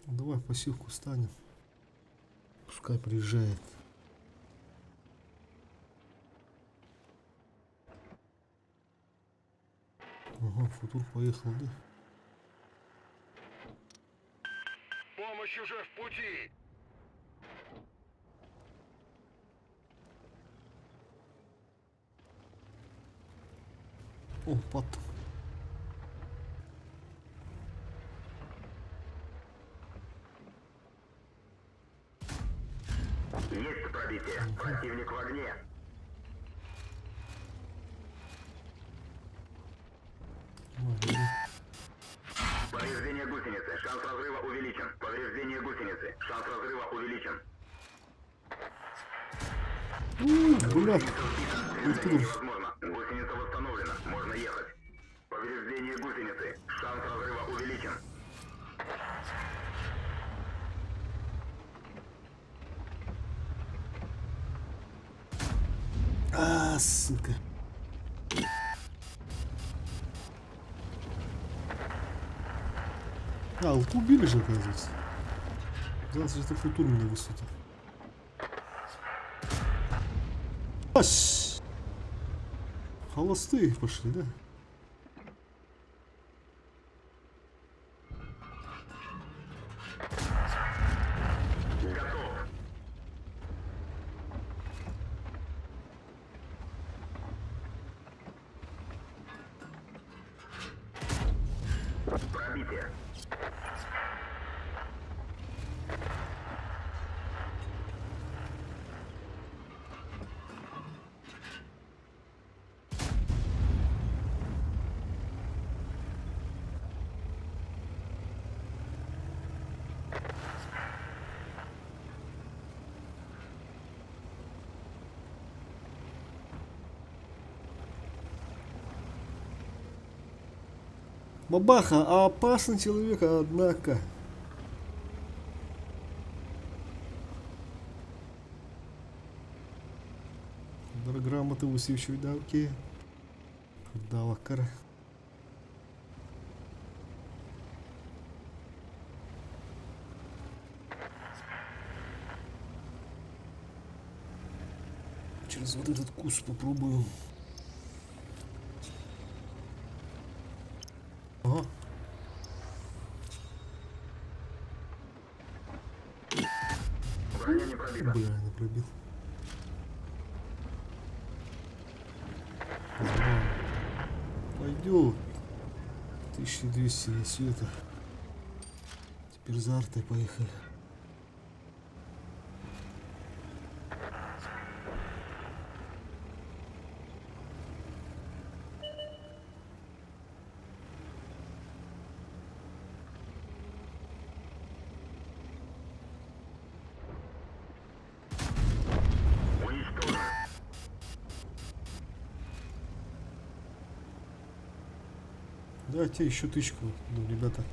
Давай в пассивку встанем. Пускай приезжает. Ага, футур поехал, да? Помощь уже в пути. О, пат. Есть пробитие. Противник в огне. Шанс разрыва увеличен. Повреждение гусеницы. Шанс разрыва увеличен. Блядь. Невозможно. Гусеница восстановлена. Можно ехать. Повреждение гусеницы. Шанс разрыва увеличен. Сука. Вот убили же, оказывается. Казалось, это футурные высоты. Ась! Холостые пошли, да? Готов. Пробитие. Бабаха, а опасный человек, однако. Грамоты усивший давки. Давакара. Через вот этот куст попробую. Ага. Броня не пробита. Бля, не пробил. Пойдет. 1200 на света. Теперь за артой поехали. Уничтожен. Дайте еще тычку, ну, ребята.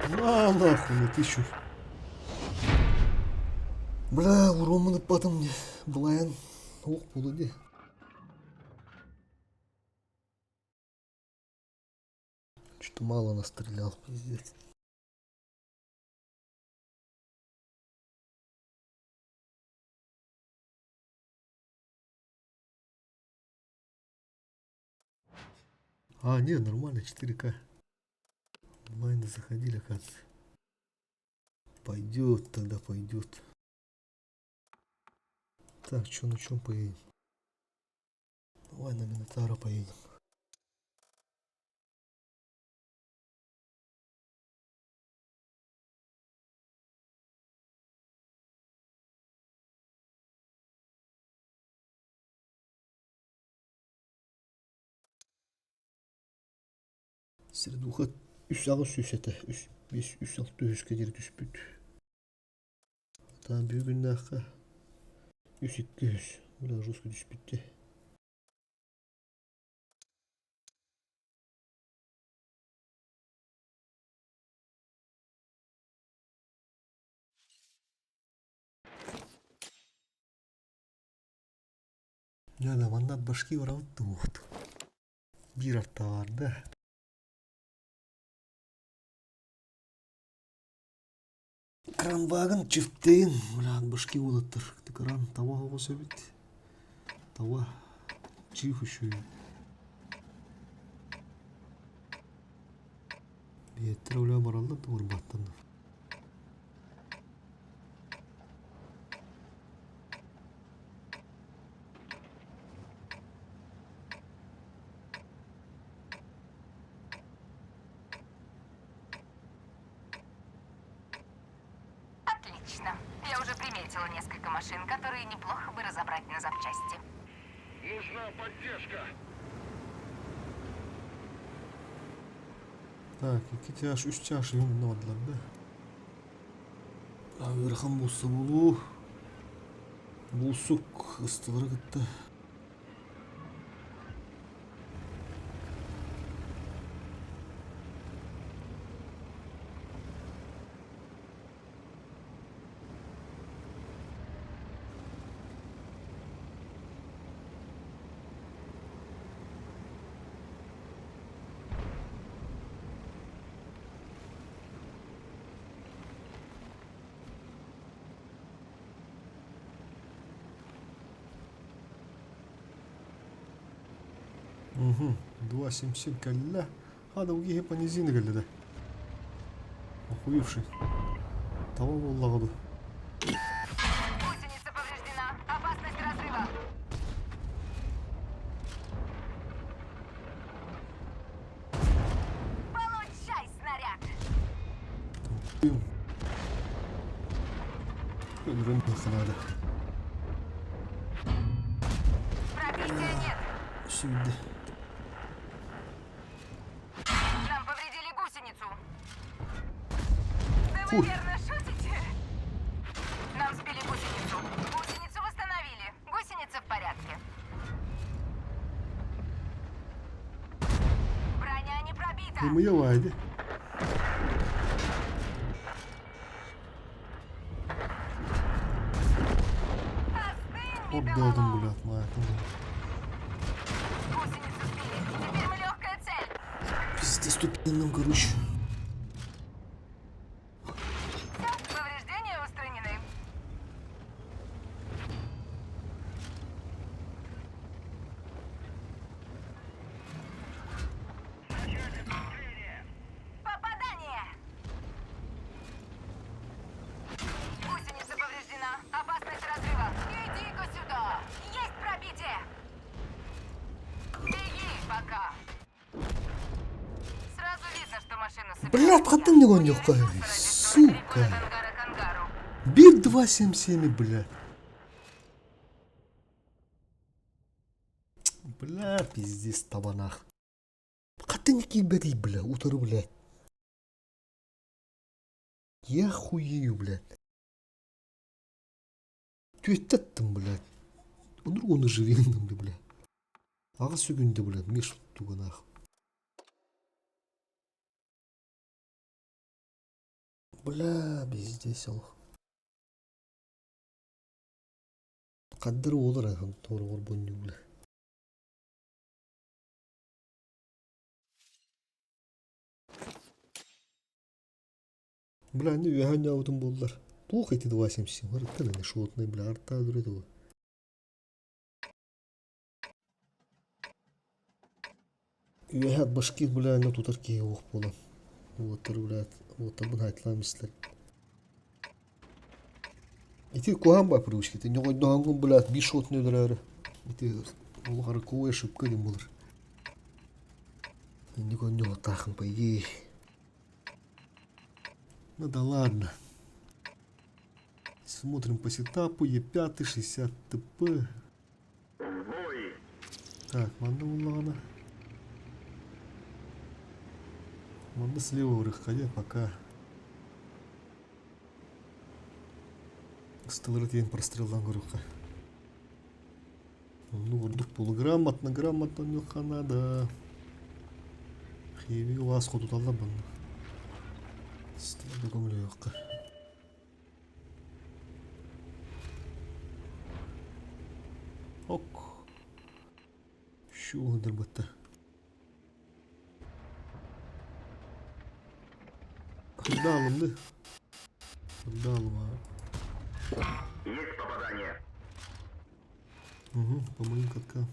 На нахуй на 1000. Бля, у Романа потом мне Блайн. Ох, подойди. Что-то мало настрелял, пиздец. А, нет, нормально, 4К. Майны заходили, оказывается. Пойдет, тогда пойдет. Так, что на чем поедем? Давай на Минотавра поедем. Сердуха үсағы сүсеті. Бес үсалты үске дер түспүт. Там бүгін аққа үсекке үс. Бірақ жосқа түспүтті. Ya da mandat башки варавытты вот. Bir артта бар да. Кран багын чифтейін. Блядь, башки болаттыр. Кран тава болса бит. Тава чиф еще. Беттер өлә баралды тур баттан. Отлично. Я уже приметила несколько машин, которые неплохо бы разобрать на запчасти. Нужна поддержка. Так, iki yaş, 3 yaş yönünde oldular da. Averhan bulsa bulu. Bulsuk ıstıları gitti. Угу. 2.77 калля. Hadi bu hep anizini geldi de. Охуевший. Того воллагу. Гусеница повреждена. Опасность разрыва. Получай, снаряд! Öldürün bakın hadi. Пробития нет. Şimdi. Нам повредили гусеницу. Да вы Фу. верно шутите? Нам сбили гусеницу. Гусеницу восстановили. Гусеница в порядке. Броня не пробита. Kıymaya vardı. Остынь, Hop металлолом. daldım bile atma hayatımda. Гусеницу сбили. Теперь мы легкая цель. Пиздец ступенным, короче. Повреждения устранены. Попадание! Гусеница повреждена. Опасность разрыва. Иди-ка сюда. Есть пробитие. Беги пока. Сразу видно, что машина собирается. Блядь, хатын не гоню, сука. Bir 2.77, бля. Бля, пиздец, табанах. Хатынники бери, бля, утро, блядь. Я хуею, блядь. Түйеттеттім, блядь. Onu живенdim, бля. Ağa sөгünді, блядь, меш туғанақ. Бля, пиздец, ол. Қаддыры олар, торы орбоню, бля. Бля, не үйән яудым болдар. Туқ еті 2.77. Варыттан әне шотный, бля, арта дүреді ғой. Үйән башкет, бля, әне тутар кей оқ болам. Отыр, бля, отабын айтламыстар. Ити куған ба привычки, ти не қойдағын, бля, би шотный дүрәрі. Ити олғары куға шыпқа дем болар. Не қойдың отақын па, ей. Ну да ладно. Смотрим по сетапу. Е5, 60 ТП. Так, манда улана. Манда слева вырыхходя пока. Сталратен прострелдан горуха. Ну, урдук полуграмотно, грамотно не надо. Хеви у вас ходут аллабан. Сталдыгым лёгко. Ок. Şu hıdır battı. Hırda alındı. Hırda alım abi. Есть попадание. Угу, по моим каткам.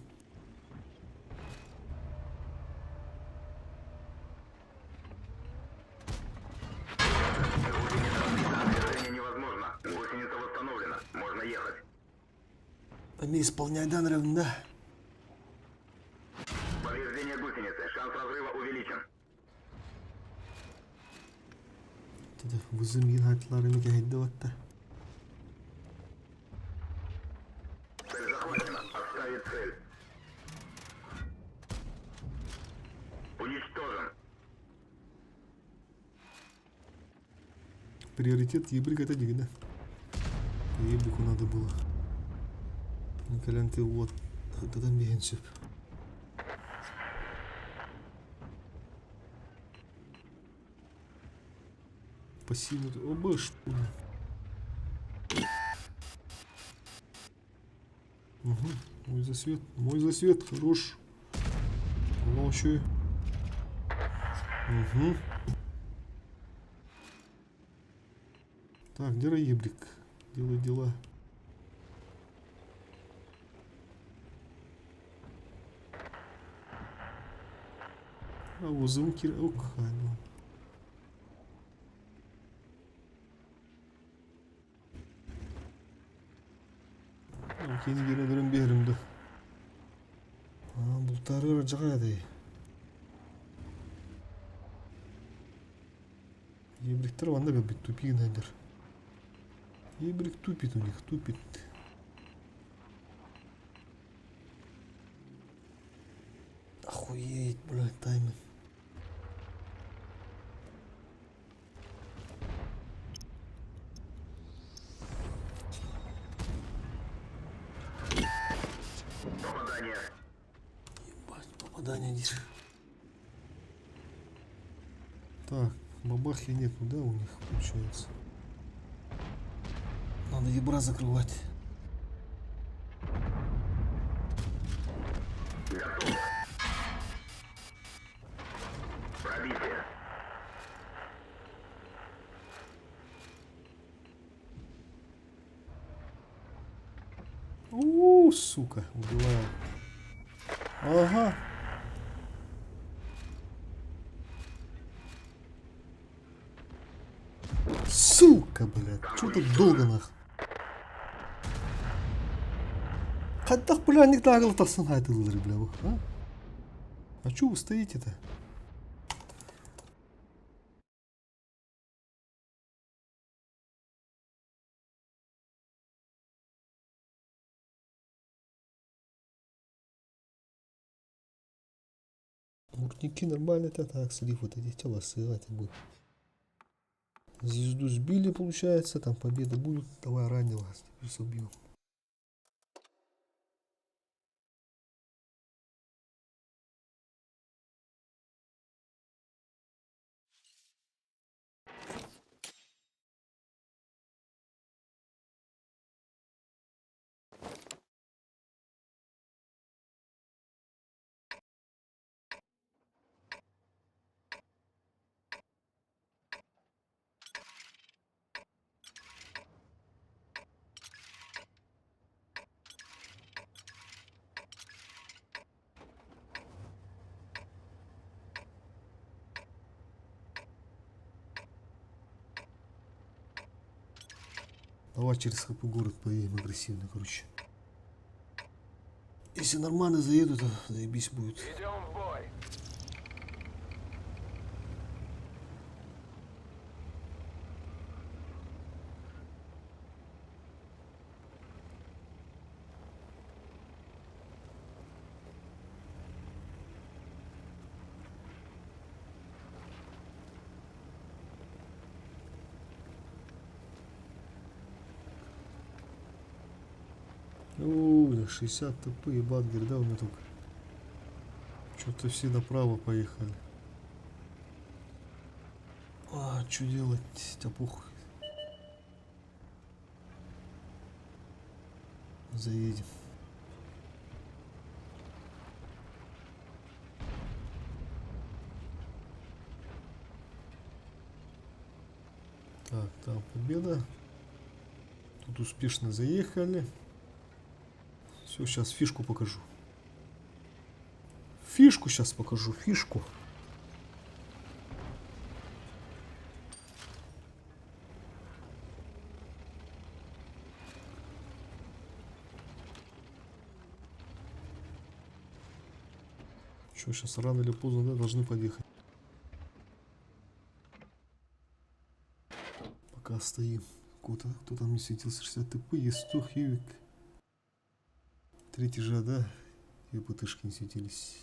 Движение невозможно. Гусеница восстановлена. Можно ехать. Они исполняют дан равно. Повреждение гусеницы. Шанс разрыва увеличен. Вызым yin hayatlarını gehidde vatta. Ставит цель. Уничтожен. Приоритет ебрик это дигна. Ебрику надо было. Николян ты вот. Это там меньше. Пассивно. О, бэш. Угу. Мой засвет, хорош. Молчу. Угу. Так, где Раебрик? Делай дела. А вот замки. Ох, ну. Kendi geri berimdi. Bultarı racağıydı. Ебриктер ванда как бы тупик найдер. Ебрик тупит у них, тупит. Охуеть, блядь, тайминг. Попадание здесь. Так, бабахи нету, да, у них получается. Надо ебра закрывать. Готов. Пробитие. Сука, убиваю. Ага. Сука, блядь, что так долго нах? Каддах, блядь, никто агалтасын айтылдыр, бля, а? А чё вы стоите-то? Мурники нормально-то так, слив вот эти тела ссылать будет. Звезду сбили, получается, там победа будет. Давай раннего, теперь убью. Давай через хп город поедем агрессивно, короче. Если нормально заедут, то заебись будет. Идем в бой. О, 60 ТП, ебать, да, у меня только. Что-то все направо поехали. А, что делать? Топух. Заедем. Так, там победа. Тут успешно заехали. Все, сейчас фишку покажу. Фишку сейчас покажу, фишку. Что, сейчас рано или поздно, да, должны подъехать. Пока стоим. Кто там не светился, 60 ТП, есть 100 хивик. 3 этажа, да? И ПТшки не светились.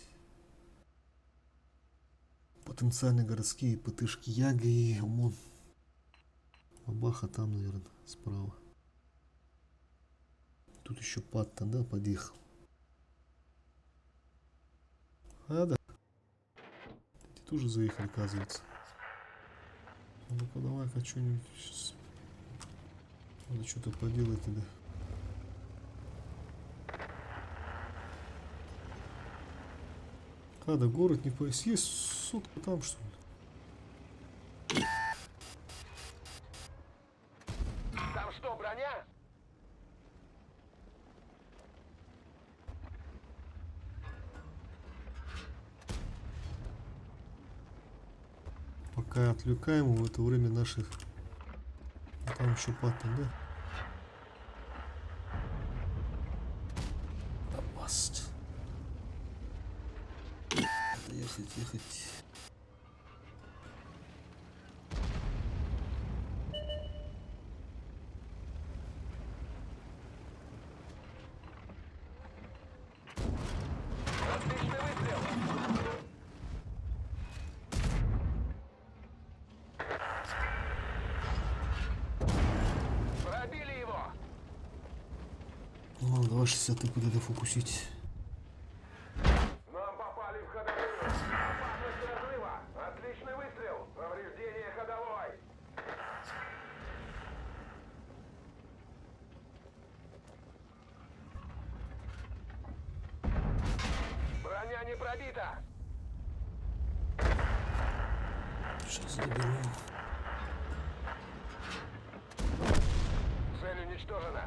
Потенциальные городские ПТшки Яга и ОМОН. Бабаха там, наверное, справа. Тут еще Патта, да, подъехал. А, да. Эти тоже заехали, оказывается. Ну-ка, давай-ка что-нибудь сейчас. Надо что-то поделать тогда. А, да, город не пояс. Есть сотка там, что ли? Там что, броня? Пока отвлекаем его, в это время наших... А там еще Паттон, да? Опасно. Ехать, ехать. Отличный выстрел. Пробили его. Ну, 2,60 куда-то фокусить. Нам попали в ходовую. Опасность разрыва. Отличный выстрел. Повреждение ходовой. Броня не пробита. Сейчас заберу. Цель уничтожена.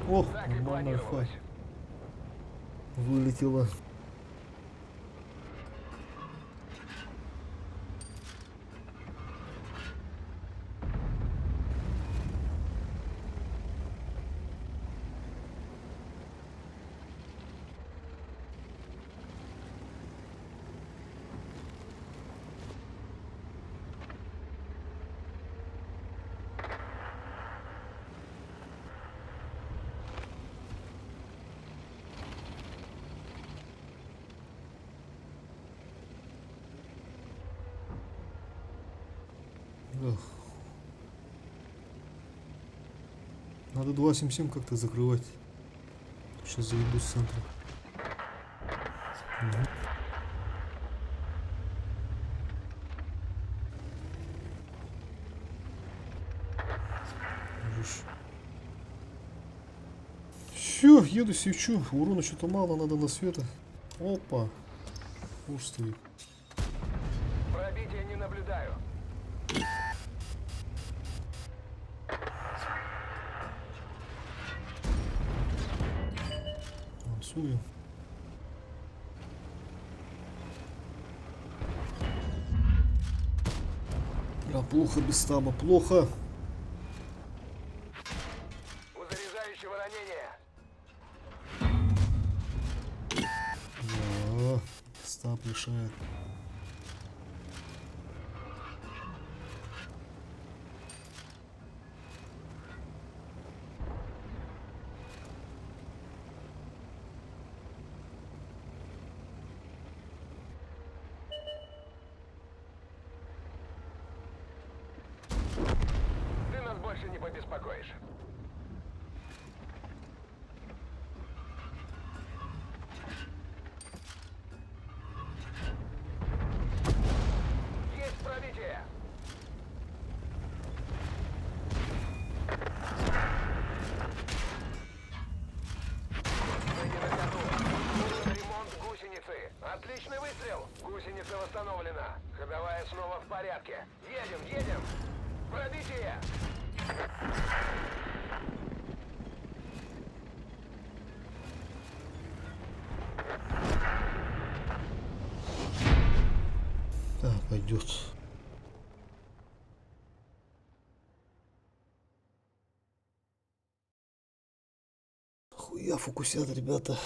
О, Так и нормально, альфа. планировалось. Вылетела. Эх. Надо 277 как-то закрывать. Сейчас заеду с центра. Мгм. Все, еду, свечу. Урона что-то мало, надо на света. Опа. Уж стоит. Пробития не наблюдаю. Танцую. А плохо без стаба, плохо. У заряжающего ранения. Да, стаб решает. Ты нас больше не побеспокоишь. Есть пробитие. Мы не на ходу. Нужен ремонт гусеницы. Отличный выстрел. Гусеница восстановлена. Ходовая снова в порядке. Едем, едем. Пробитие. Да, пойдет. Хуя фокусят, ребята.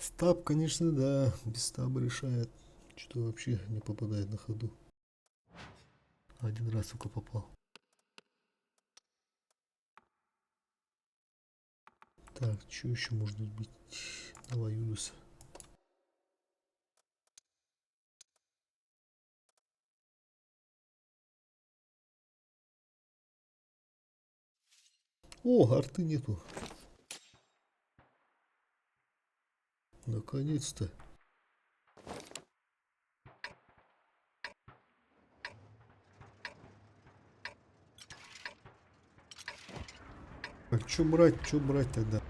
Стаб, конечно, да. Без стаба решает. Что вообще не попадает на ходу. Один раз только попал. Так, что еще можно сбить? Давай, Юнуса. О, арты нету. Наконец-то. Так, что брать тогда?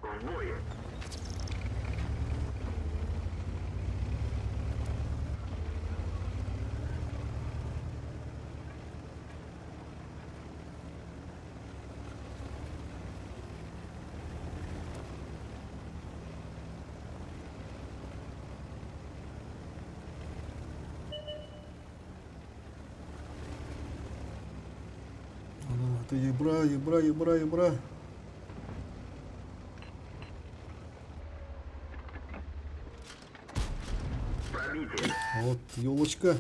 В бой. Это ебра. Пробитие. Вот, елочка.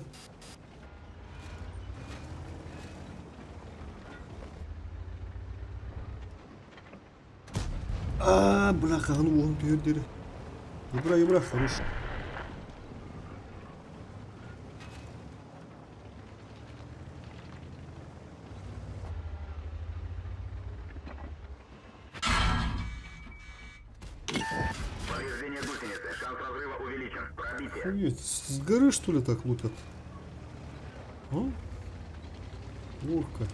Бляха, ну он пердери. Ебра, хорош. Повреждение гусеницы. Шанс разрыва увеличен. Пробитие. Охуеть, с горы что ли так лупят? А? Лорка.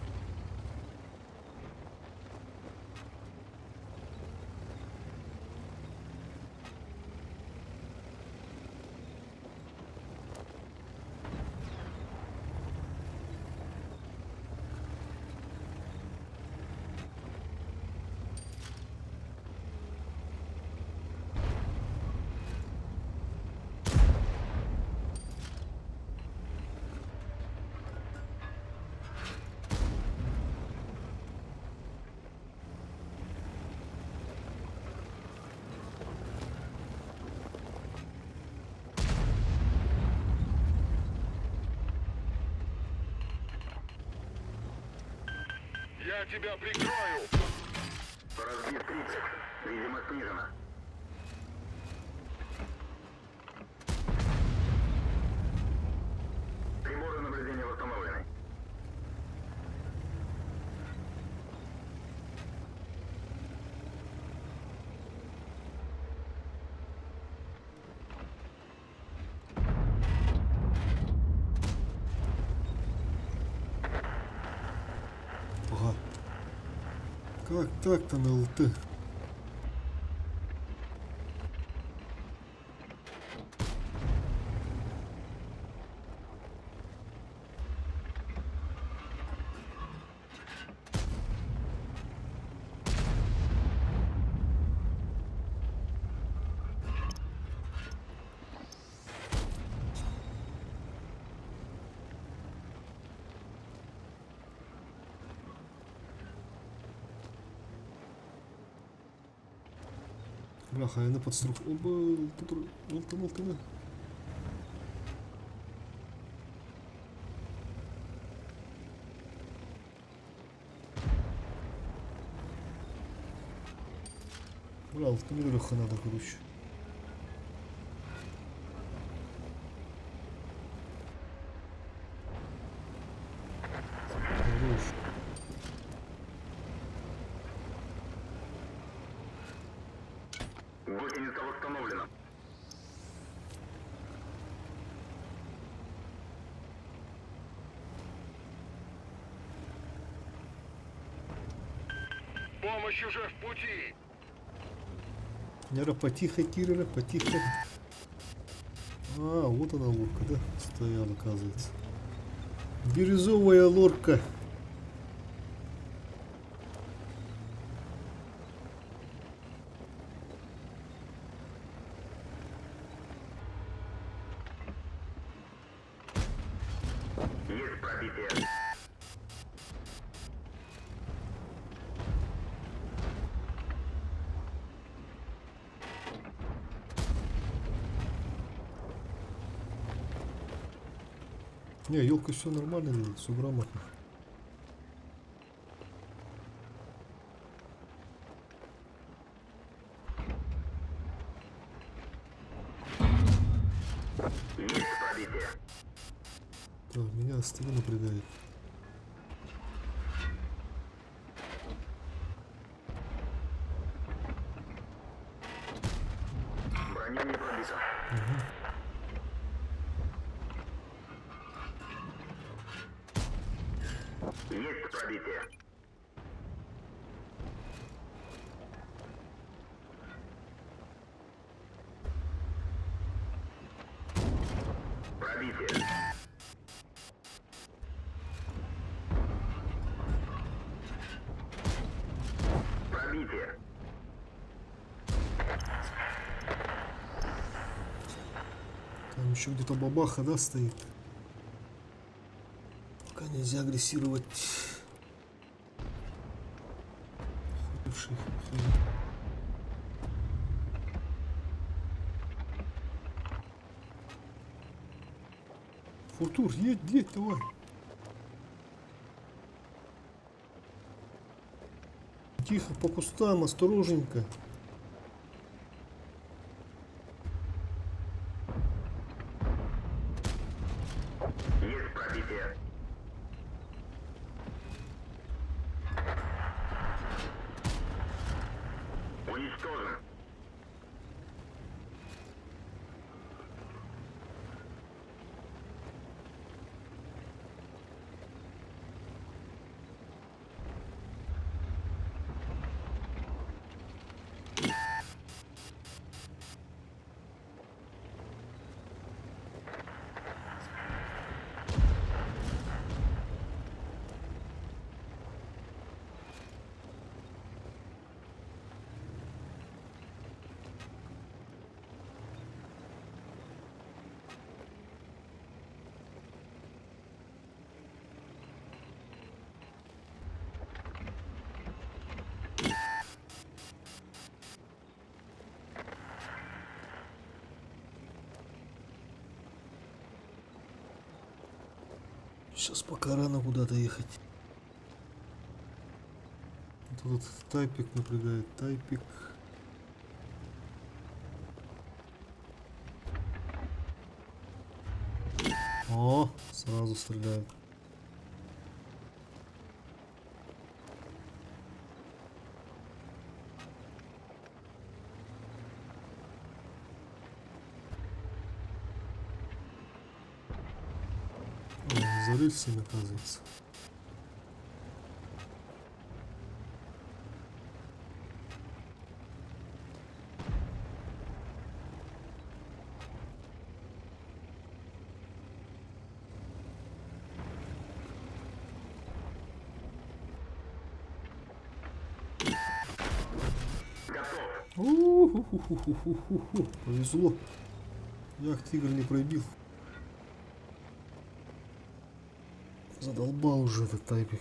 Я тебя прикрою. Разбит 30. Видимо, снижено. Приборы наблюдения восстановлены. Ага. Как так-то на ЛТ? Бляха, я на подстрок. Оба, ЛТ. Бля, ЛТ надо, короче. Хорош. Гусеница восстановлена. Помощь уже в пути. Нера, потихо, Кирера, потихо. А, вот она лорка, да? Стояла, оказывается. Бирюзовая лорка. Не, елка все нормально делает, все грамотно. Так, меня остальное напрягает. Броня не пробита. Есть пробитие. Пробитие. Пробитие. Там еще где-то бабаха, да, стоит. Пока нельзя агрессировать. Худший. Фуртур, едь, давай. Тихо, по кустам, осторожненько. Есть пробитие. Уничтожен. Сейчас пока рано куда-то ехать. Вот этот тайпик напрягает. Тайпик. О, сразу стреляют. За рельсами, оказывается. У-ху-ху-ху-ху-ху-ху. Повезло. Ях, тигр не пробил. Задолбал уже этот тайпик.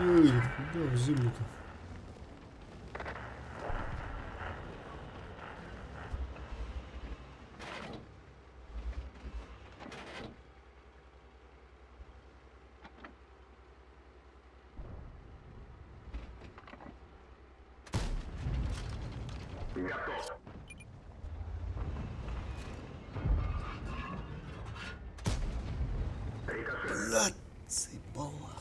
Ой, куда в землю-то? Готов. Рикошет. Блядь, заебал нахуй.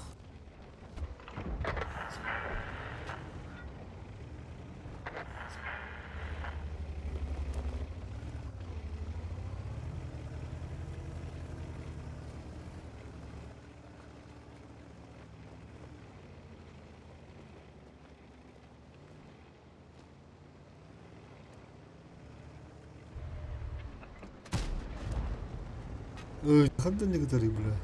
Хода некоторые, бля.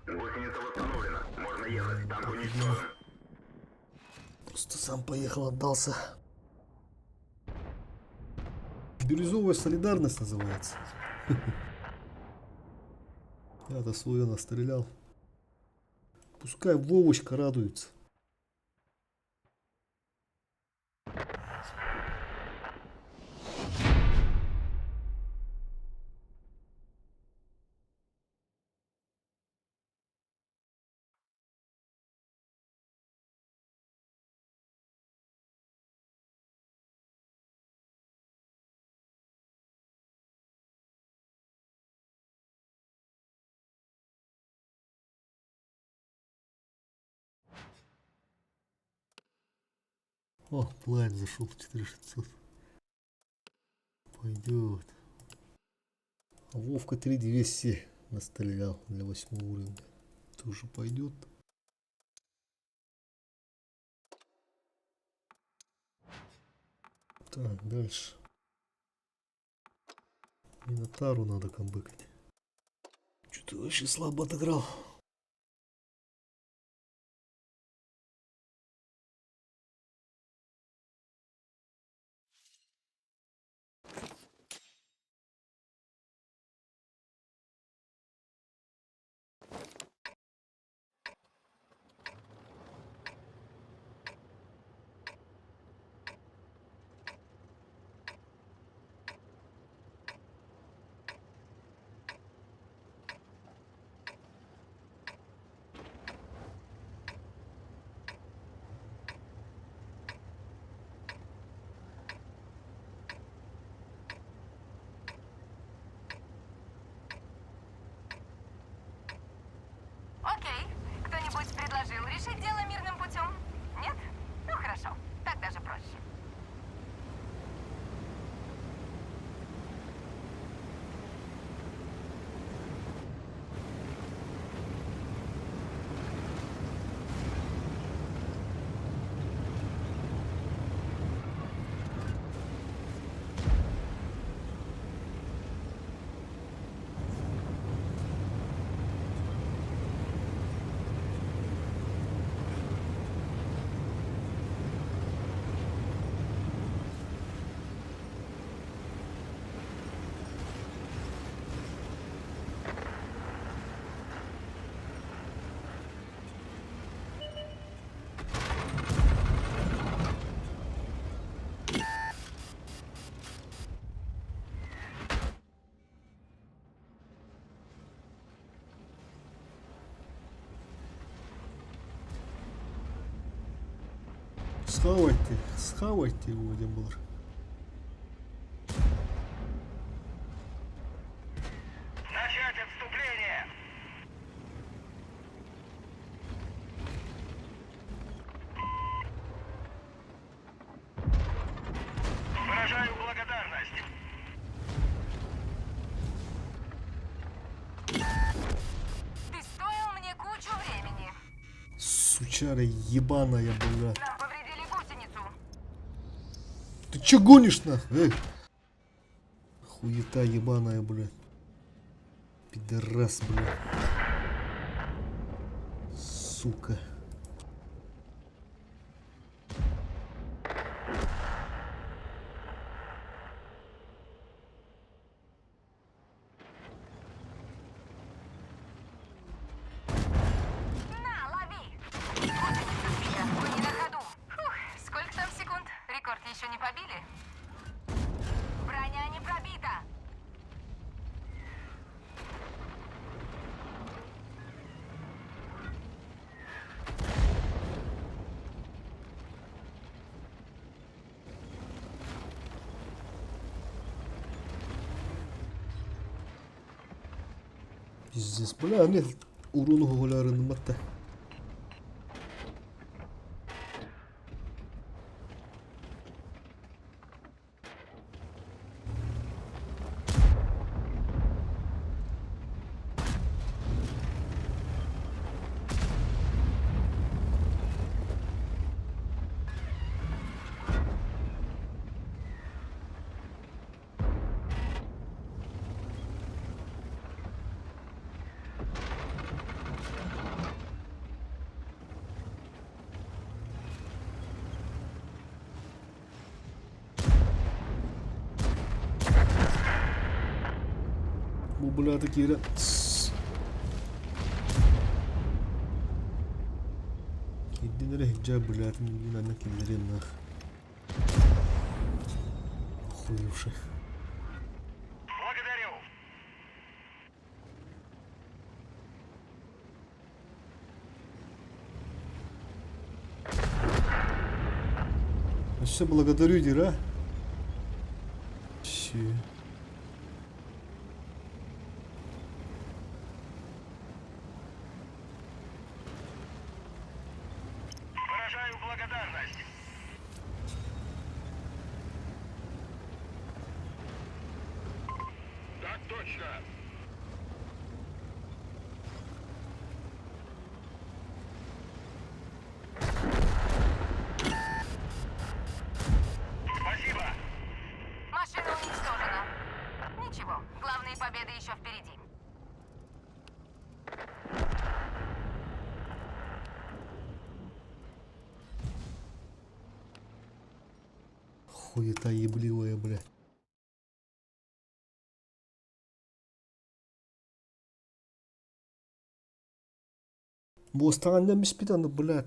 Гусеница восстановлена. Можно ехать. Танк уничтожен. Просто сам поехал, отдался. Бирюзовая солидарность называется. Я-то свое настрелял. Пускай Вовочка радуется. О, плайн зашел 4600. Пойдет. А Вовка 3200 настрелял для 8 уровня. Тоже пойдет. Так, дальше. Минотару надо камбэкать. Что-то вообще слабо отыграл. Окей. Кто-нибудь предложил решить дело мирным путем? Нет? Ну хорошо. Так даже проще. Схавайте его, Дембл. Начать отступление! Выражаю благодарность. Ты стоил мне кучу времени. Сучара ебаная, бля. Нам повредили гусеницу. Ты че гонишь нахуй? Хуета ебаная, блядь. Пидорас, блядь. Сука. На, лови! Гусеница сбита, мы не на ходу. Фух, сколько там секунд? Рекорд еще не побили? Броня не пробита. Пиздец, бля, нет урону голярин мата. Bu bula такие. Кидинере хиджаб, блядь, не надо кидерен нах. Охуевший. Благодарю. Все, благодарю, Дира. Че? Выражаю благодарность. Так точно. Спасибо. Машина уничтожена. Ничего, главные победы еще впереди. Хуета ебливая, блядь. Бо останним испитан, блядь.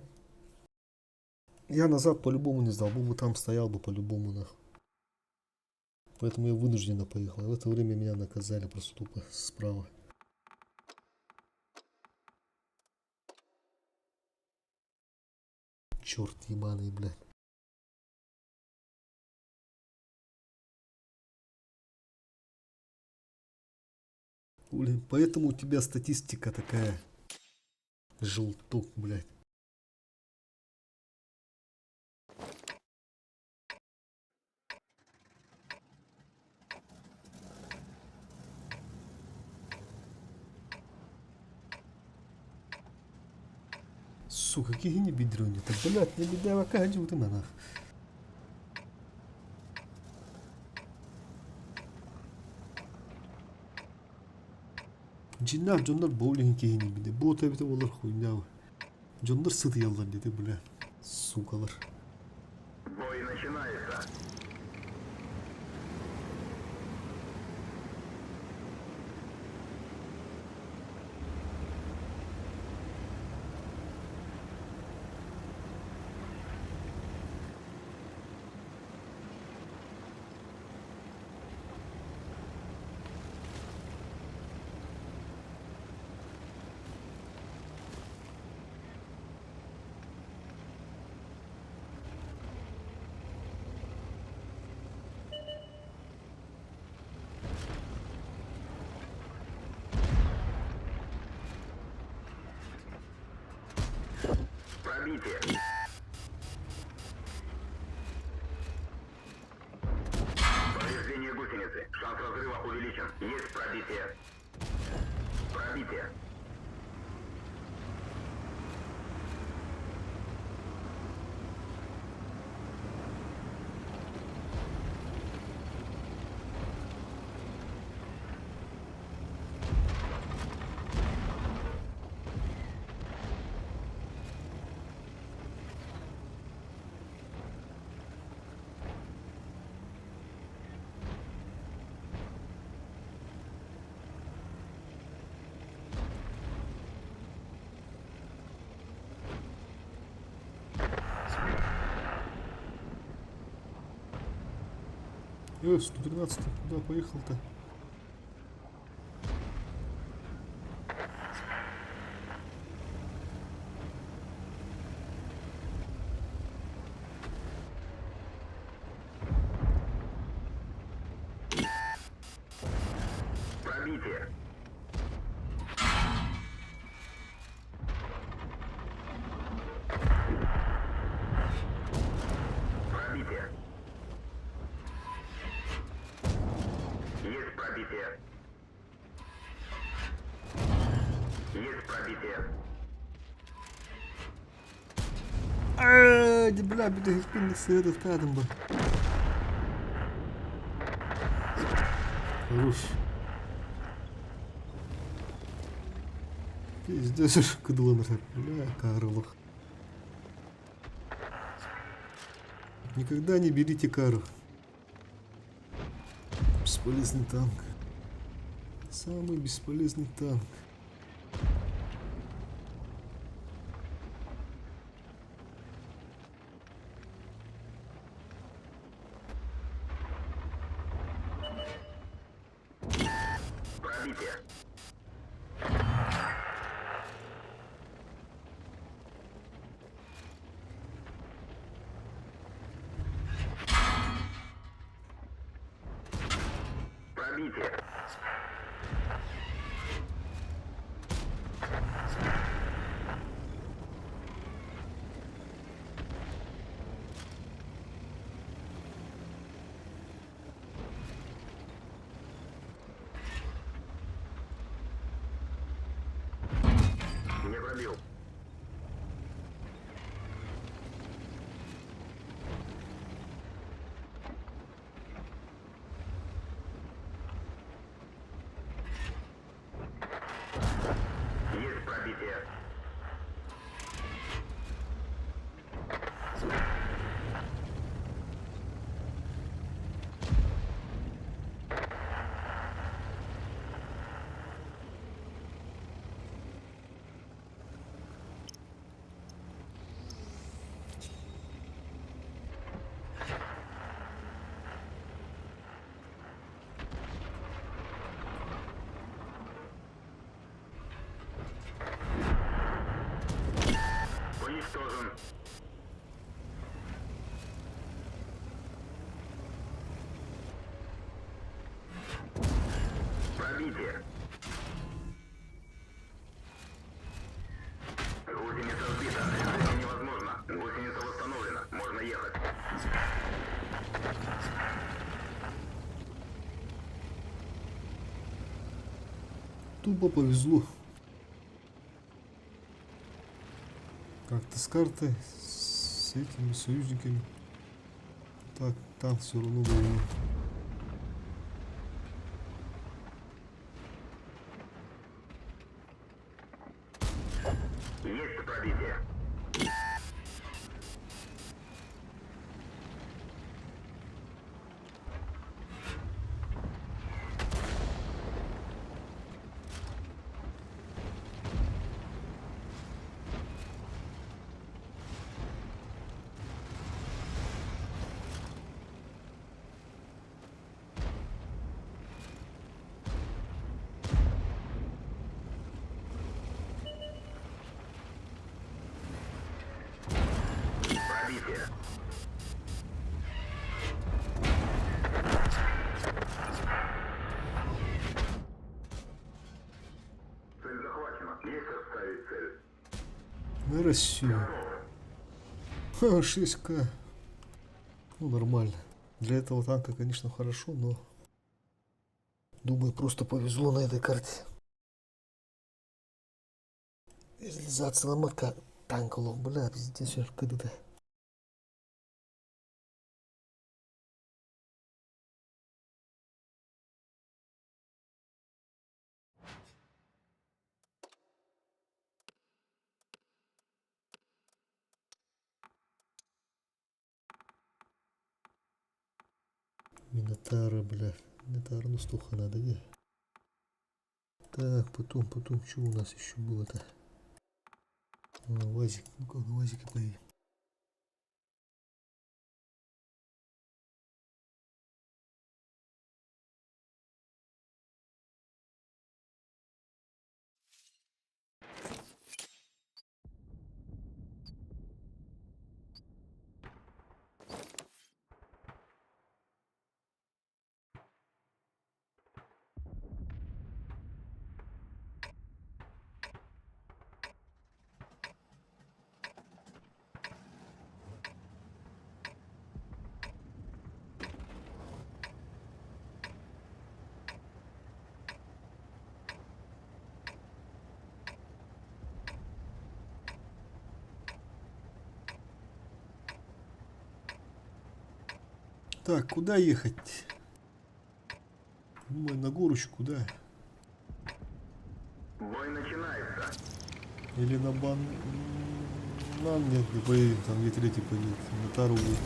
Я назад по-любому не сдал, был бы там стоял бы по-любому, нахуй. Поэтому я вынужденно поехал. В это время меня наказали просто тупо справа. Черт ебаный, блядь. Блин, поэтому у тебя статистика такая. Желток, блядь. Сука, какие не бедрони. Так, блядь, не беда, вакадю ты нах. Джиннар, Джондар боулинг кейни биде. Бу табита олар хуйняу. Джондар сыт яллар деди, бля. Сукалар. Бой начинается. Пробитие. Повреждение гусеницы. Шанс разрыва увеличен. Есть пробитие. Пробитие. Эй, 113, куда поехал-то? Пробитие. Пробитие. Есть пробитие. Есть пробитие. Aaaa, bla, bir de sığırı tadım bu. Хорош. Пиздец, кудылы, бля, Карлов. Никогда не берите кару. Бесполезный танк. Самый бесполезный танк. Пробитие. Пробитие. Не пробил. Есть пробитие. Уничтожен. Пробитие. Гусеница сбита. Это невозможно. Гусеница восстановлена. Можно ехать. Тупо повезло. Как-то с картой, с этими союзниками. Так, там все равно было. Есть пробитие. Пробитие. Цель захвачена. Есть оставить цель. На Россию. Ха, 6К. Ну, нормально. Для этого танка, конечно, хорошо, но... Думаю, просто повезло на этой карте. Реализация ломатка танков, бля, пиздец, КДТ. Минотара, бля. Минотара, ну столько надо, не? Так, потом, что у нас еще было-то? Вазик, ну-ка, на Вазике поедем. Так, куда ехать? Думаю, на гору еще куда? Бой начинается. Или на бан... Нам нет, не поедем, там где третий поедет. На Тару будет.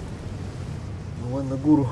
Давай на гору.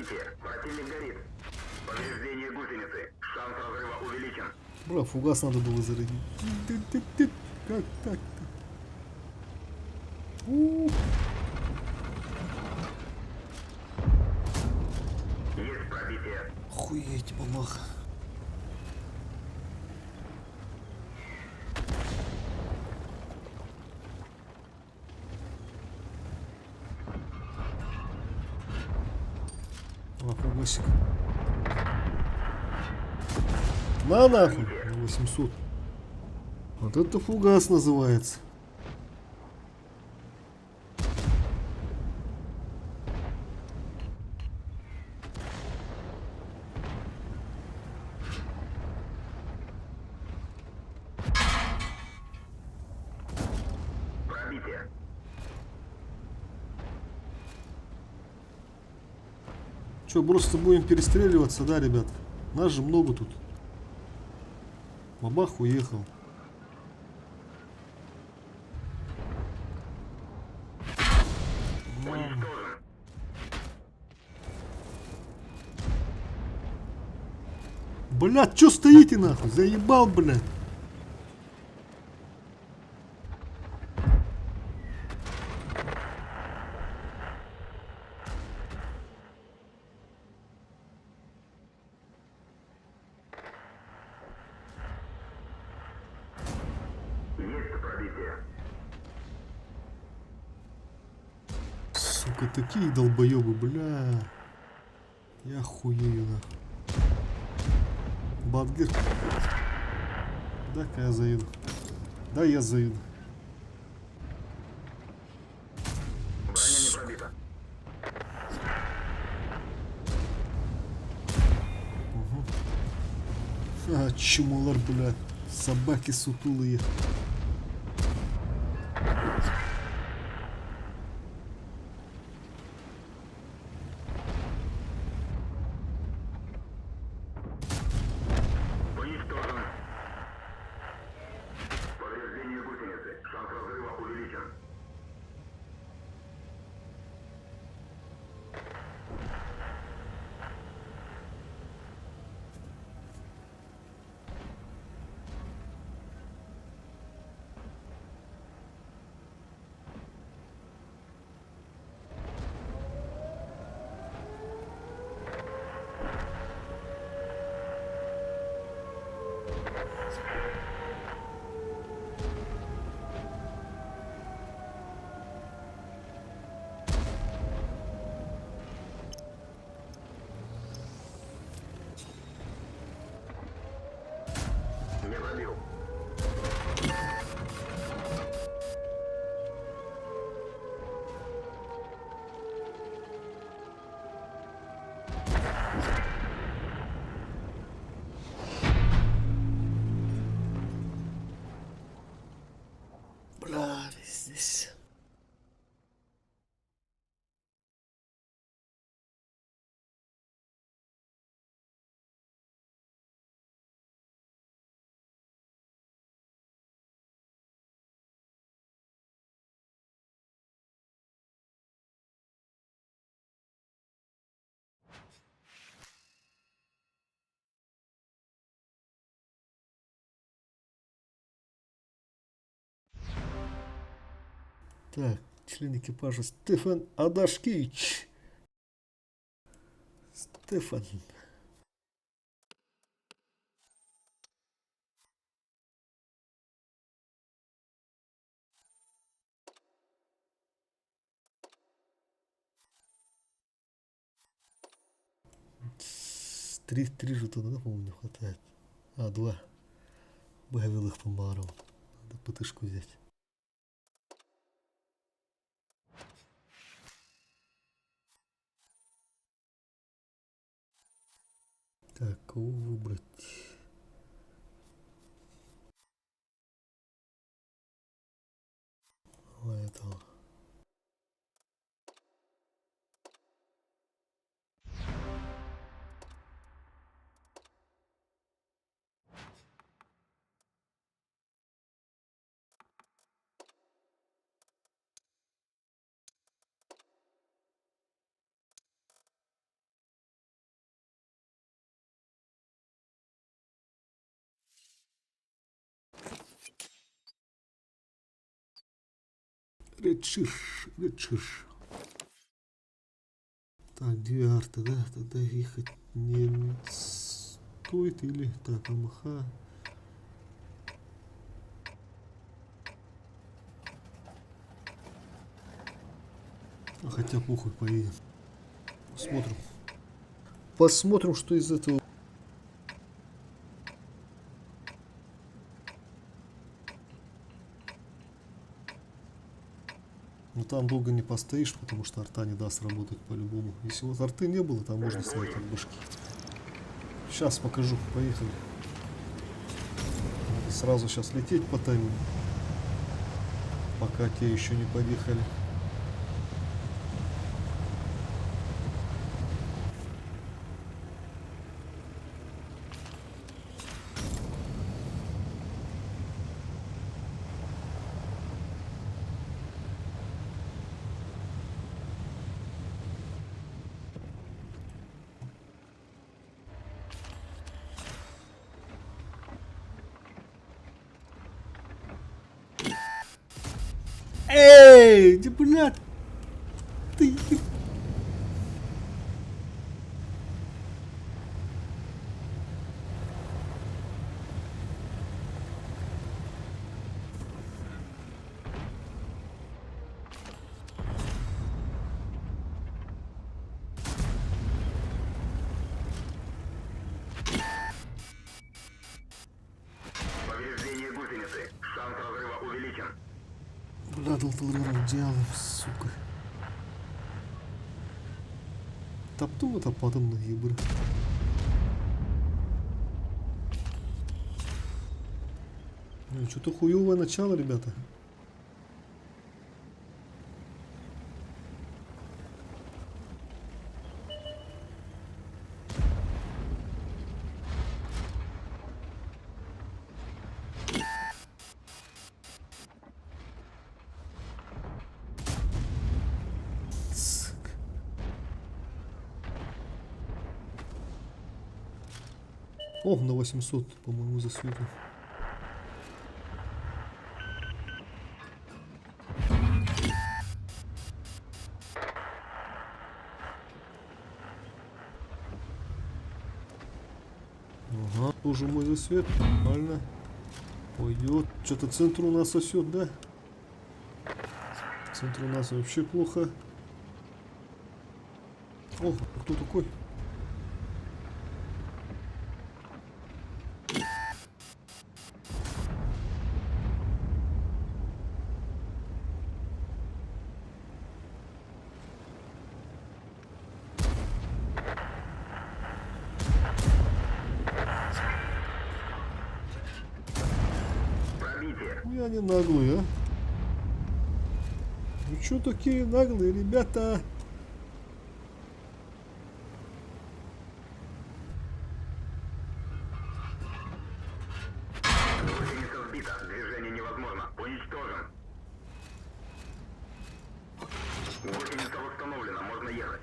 Пробитие. Противник горит. Повреждение гусеницы. Шанс разрыва увеличен. Бля, фугас надо было зарядить. Ты-ты-ты. Как так-то? Есть пробитие. Охуеть, мамаха. А, фугасик. На нахуй. 800. Вот это фугас называется. Пробитие. Че, просто будем перестреливаться, да, ребят? Нас же много тут. Бабах уехал. Уничтожен. Блядь, чё стоите нахуй? Заебал, блядь. Есть пробитие. Сука, такие долбоебы, бля. Я хуею нахуй. Бадгер. Да-ка я заеду. Да, я заеду. Броня не пробита. А, чумалар, бля. Собаки сутулые. Уничтожен. Повреждение гусеницы. Шанс разрыва увеличен. Не пробил. Бля, здесь. Так, член экипажа Стефан Адашкевич. Стефан. Три жетона, да, по-моему, не хватает. А, два. Боевых помаров. Надо ПТшку взять. Так, кого выбрать? Этого. Редширш. Так, две арты, да? Тогда ехать не стоит или... Так, АМХ. А хотя похуй, поедем. Посмотрим. Посмотрим, что из этого. Но там долго не постоишь, потому что арта не даст работать по-любому. Если вот арты не было, там можно ставить от башки. Сейчас покажу. Поехали. Надо сразу сейчас лететь по тайму, пока те еще не подъехали. Эй, да блядь, ты... Повреждение гусеницы. Шанс разрыва увеличен. Бля, долталреров делаем, сука. Таптум это потом на ебры. Что-то хуевое начало, ребята. Сука. О, на 800, по-моему, засветил. Ага, тоже мой засвет, нормально. Пойдет. Что-то центр у нас сосет, да? Центр у нас вообще плохо. О, кто такой? Пробитие. Ну, они наглые, а? Ну что такие наглые, ребята? Гусеница сбита. Движение невозможно. Уничтожен. Гусеница восстановлена. Можно ехать.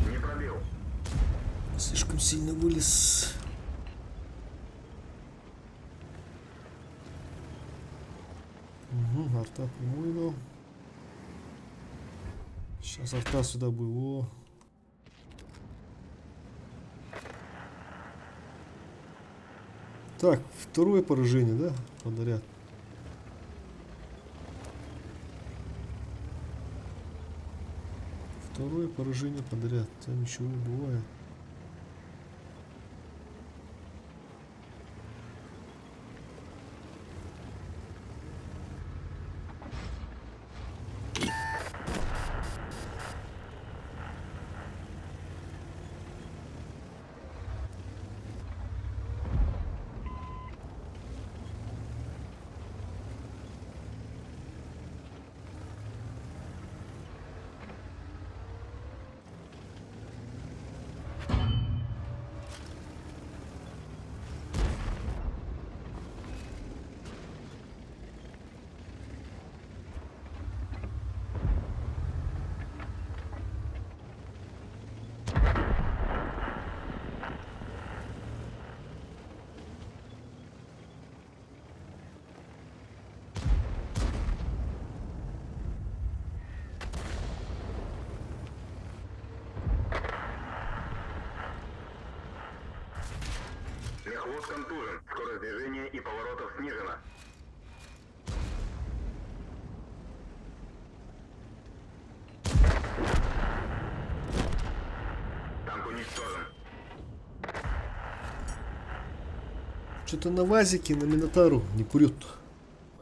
Не пробил. Слишком сильно вылез. Угу, арта прямой дал. Сейчас арта сюда будет. О. Так, второе поражение, да? Подряд. Второе поражение подряд. Там ничего не бывает. Взвод контужен. Скорость движения и поворотов снижена. Танк уничтожен. Что-то на вазике, на Минотару не прет.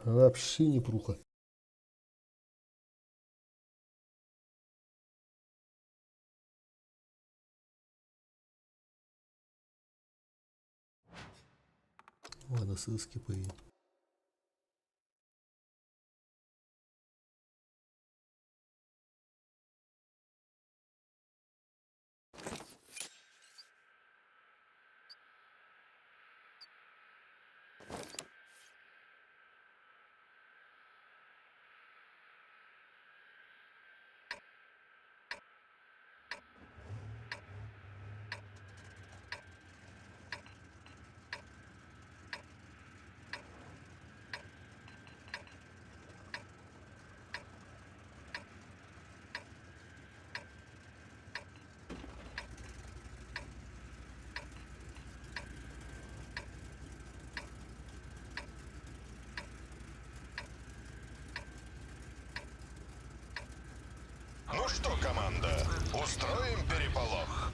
Вообще не пруха. Ладно, ссылки поедем. Ну что, команда, устроим переполох?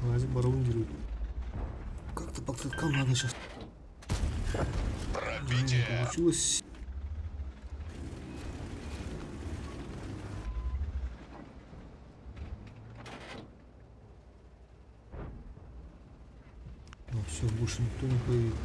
Вазик барундирует. Как-то по клеткам надо сейчас. Пробитие. Получилось. Ну все, больше никто не поедет.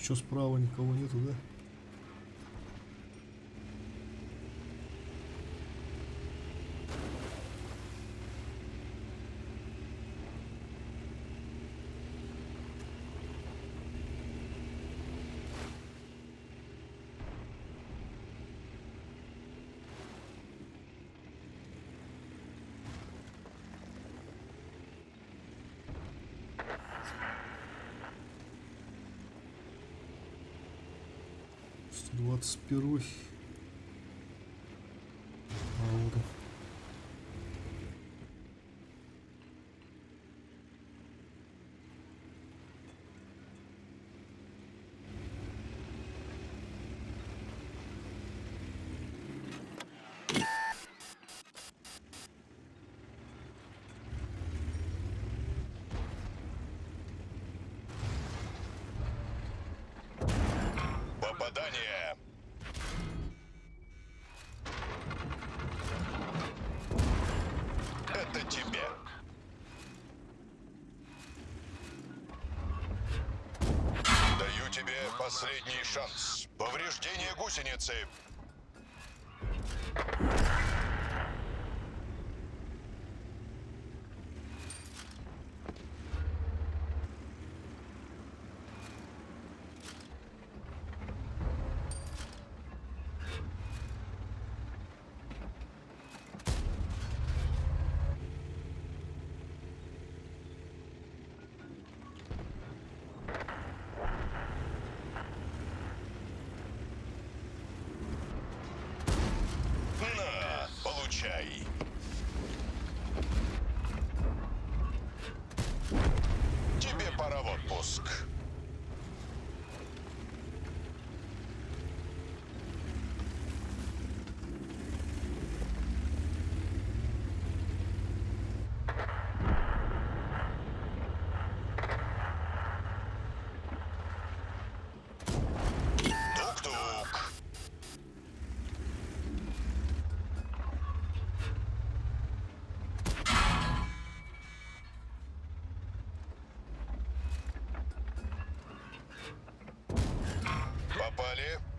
Что справа никого нету, да? Сто 21. Аура. Попадание. Это тебе. Даю тебе последний шанс. Повреждение гусеницы. На,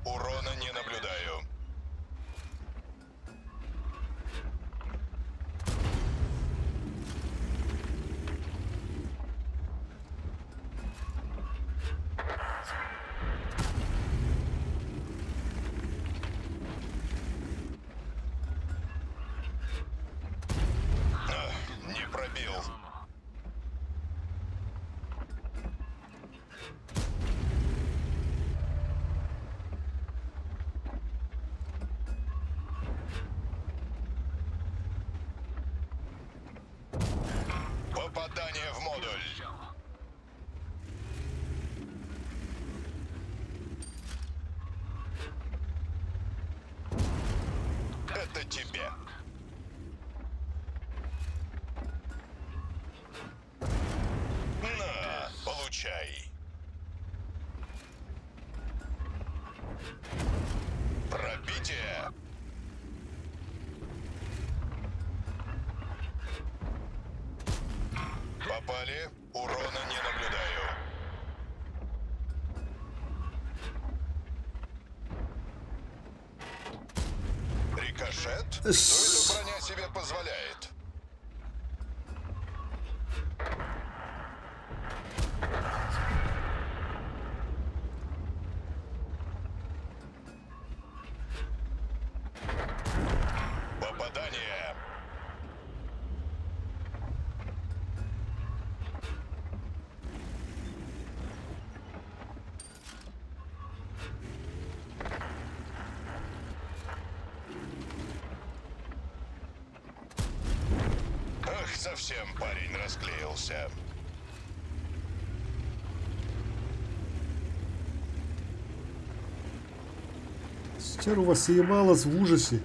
урона не наблюдаю. Не пробил. Попадание в модуль. Это тебе. На, получай. Пробитие. Попали. Урона не наблюдаю. Рикошет? Что эта броня себе позволяет? Попадание. Ах, совсем парень расклеился. Стерва съебалась в ужасе.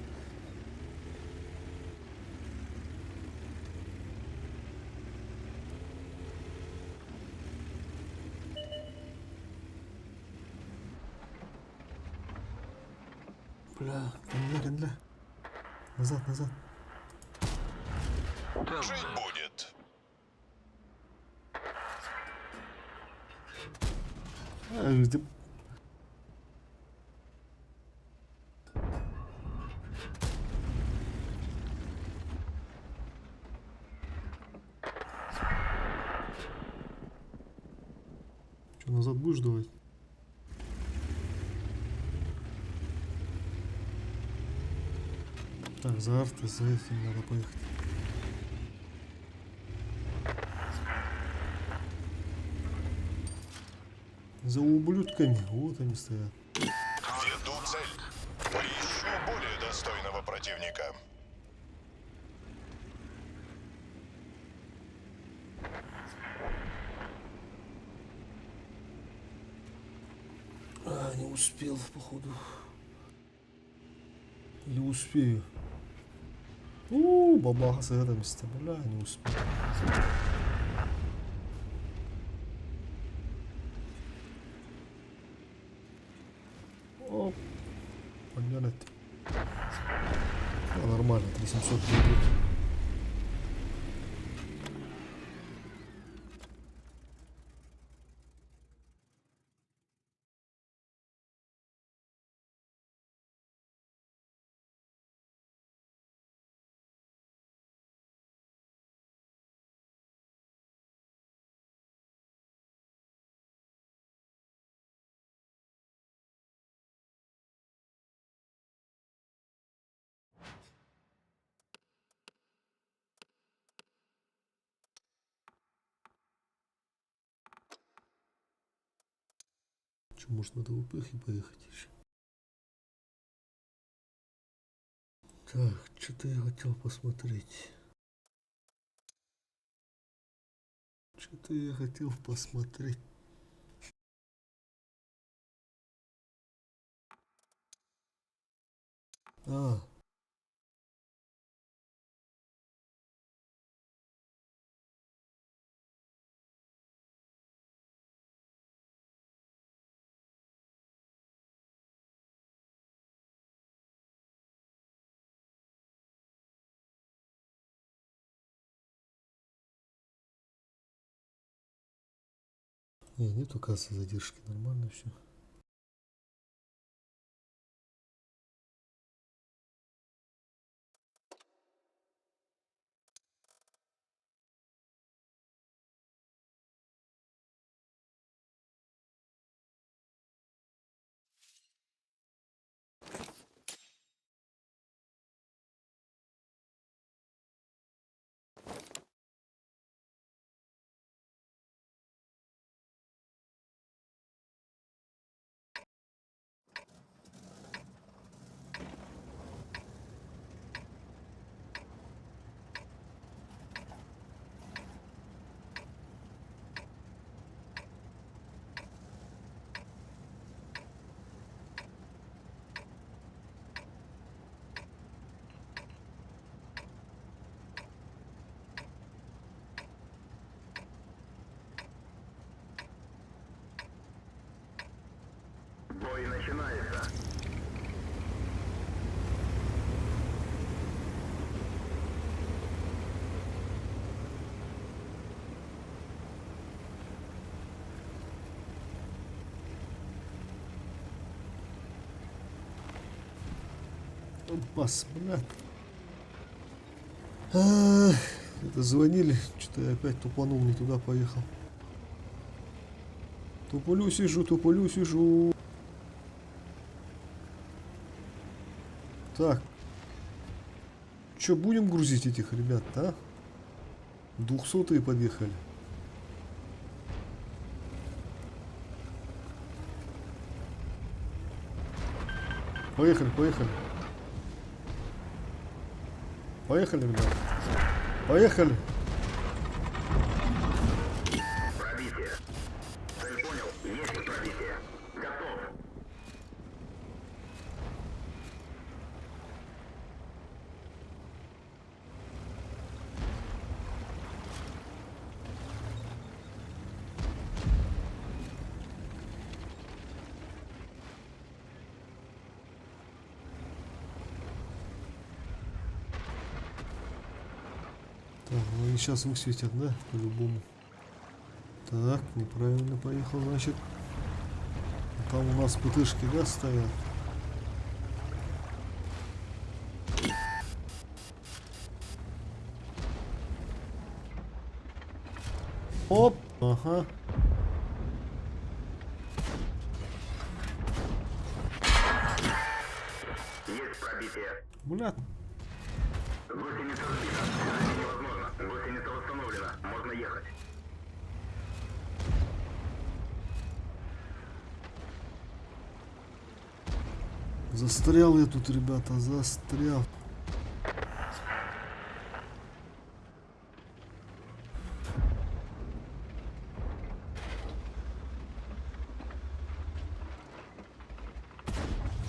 Бля, конля. Назад, назад. Жить будет. Ты... Что, назад будешь давать? Так, за арты, за этим надо поехать. За ублюдками. Вот они стоят. Веду цель. Поищу более достойного противника. Не успел, походу. Или успею. Бабаха с этим бля, не успел. Оп. Понятно. Нормально, 3700 будет. Что, может, надо в упехе поехать еще? Так, что-то я хотел посмотреть. Что-то я хотел посмотреть. А. Не, нету кассы задержки, нормально все. начинается. Бас, блядь. Это звонили, что-то я опять тупанул, не туда поехал. Туполю сижу, туполю сижу. Так. Че, будем грузить этих ребят, а? 200-е подъехали. Поехали, поехали. Поехали, ребят. Поехали. Пробитие. Цель понял. Есть пробитие. Готов. Так, ну они сейчас высветят, да? По-любому. Так, неправильно поехал, значит. Там у нас ПТшки, да, стоят? Оп! Ага. Есть пробитие. Бля, Гусеница сбита. Движение невозможно. Гусеница восстановлена. Можно ехать. застрял я тут, ребята, застрял.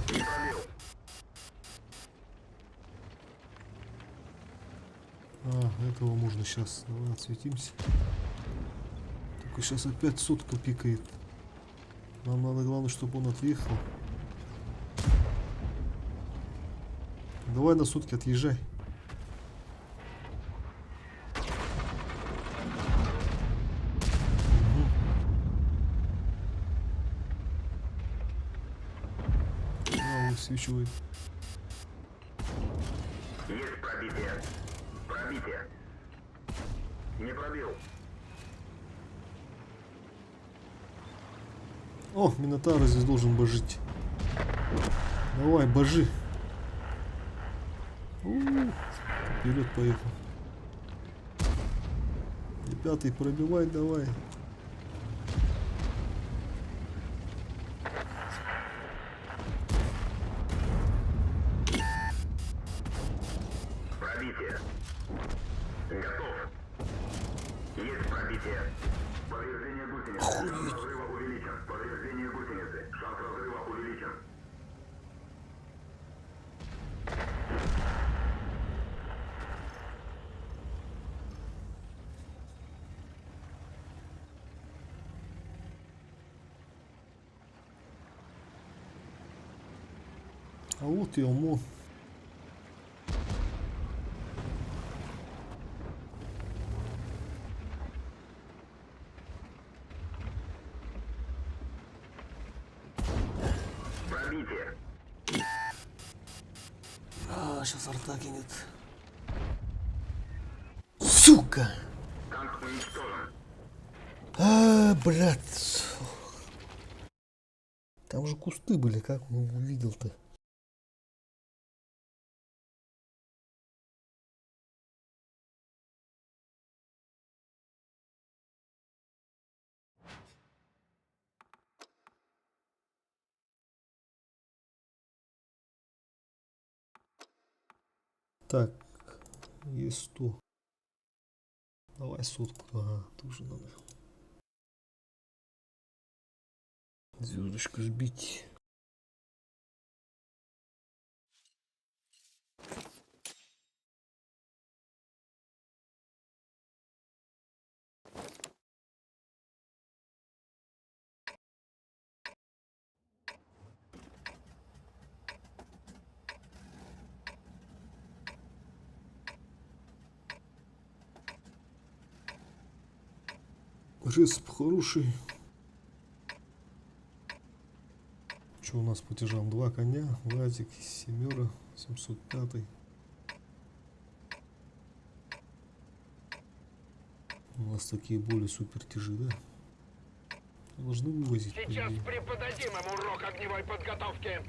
Не пробил. Этого можно сейчас. Давай отсветимся. Только сейчас опять сотка пикает. Нам надо, главное, чтобы он отъехал. Давай на сутки отъезжай. Высвечивает. Есть пробитие. Пробитие. Не пробил. О, Минотавр здесь должен божить. Давай, божи. Вперед поехал. И пятый пробивай, давай. Пробитие. Готов. Есть пробитие. Повреждение гусеницы. Шанс разрыва увеличен. Повреждение гусеницы. Шанс разрыва увеличен. А вот и ОМОН. Пробитие. Сейчас арта кинет. Сука! Танк уничтожен. Блядь. Там же кусты были, как он увидел-то? Так, есть 100. Давай сотку. Ага, тоже надо. Звездочку сбить. Рецепт хороший. Что у нас по тяжам? 2 коня, лазик, семера, 705. У нас такие более супер тяжи, да? Должны вывозить. по Сейчас идее. преподадим им урок огневой подготовки.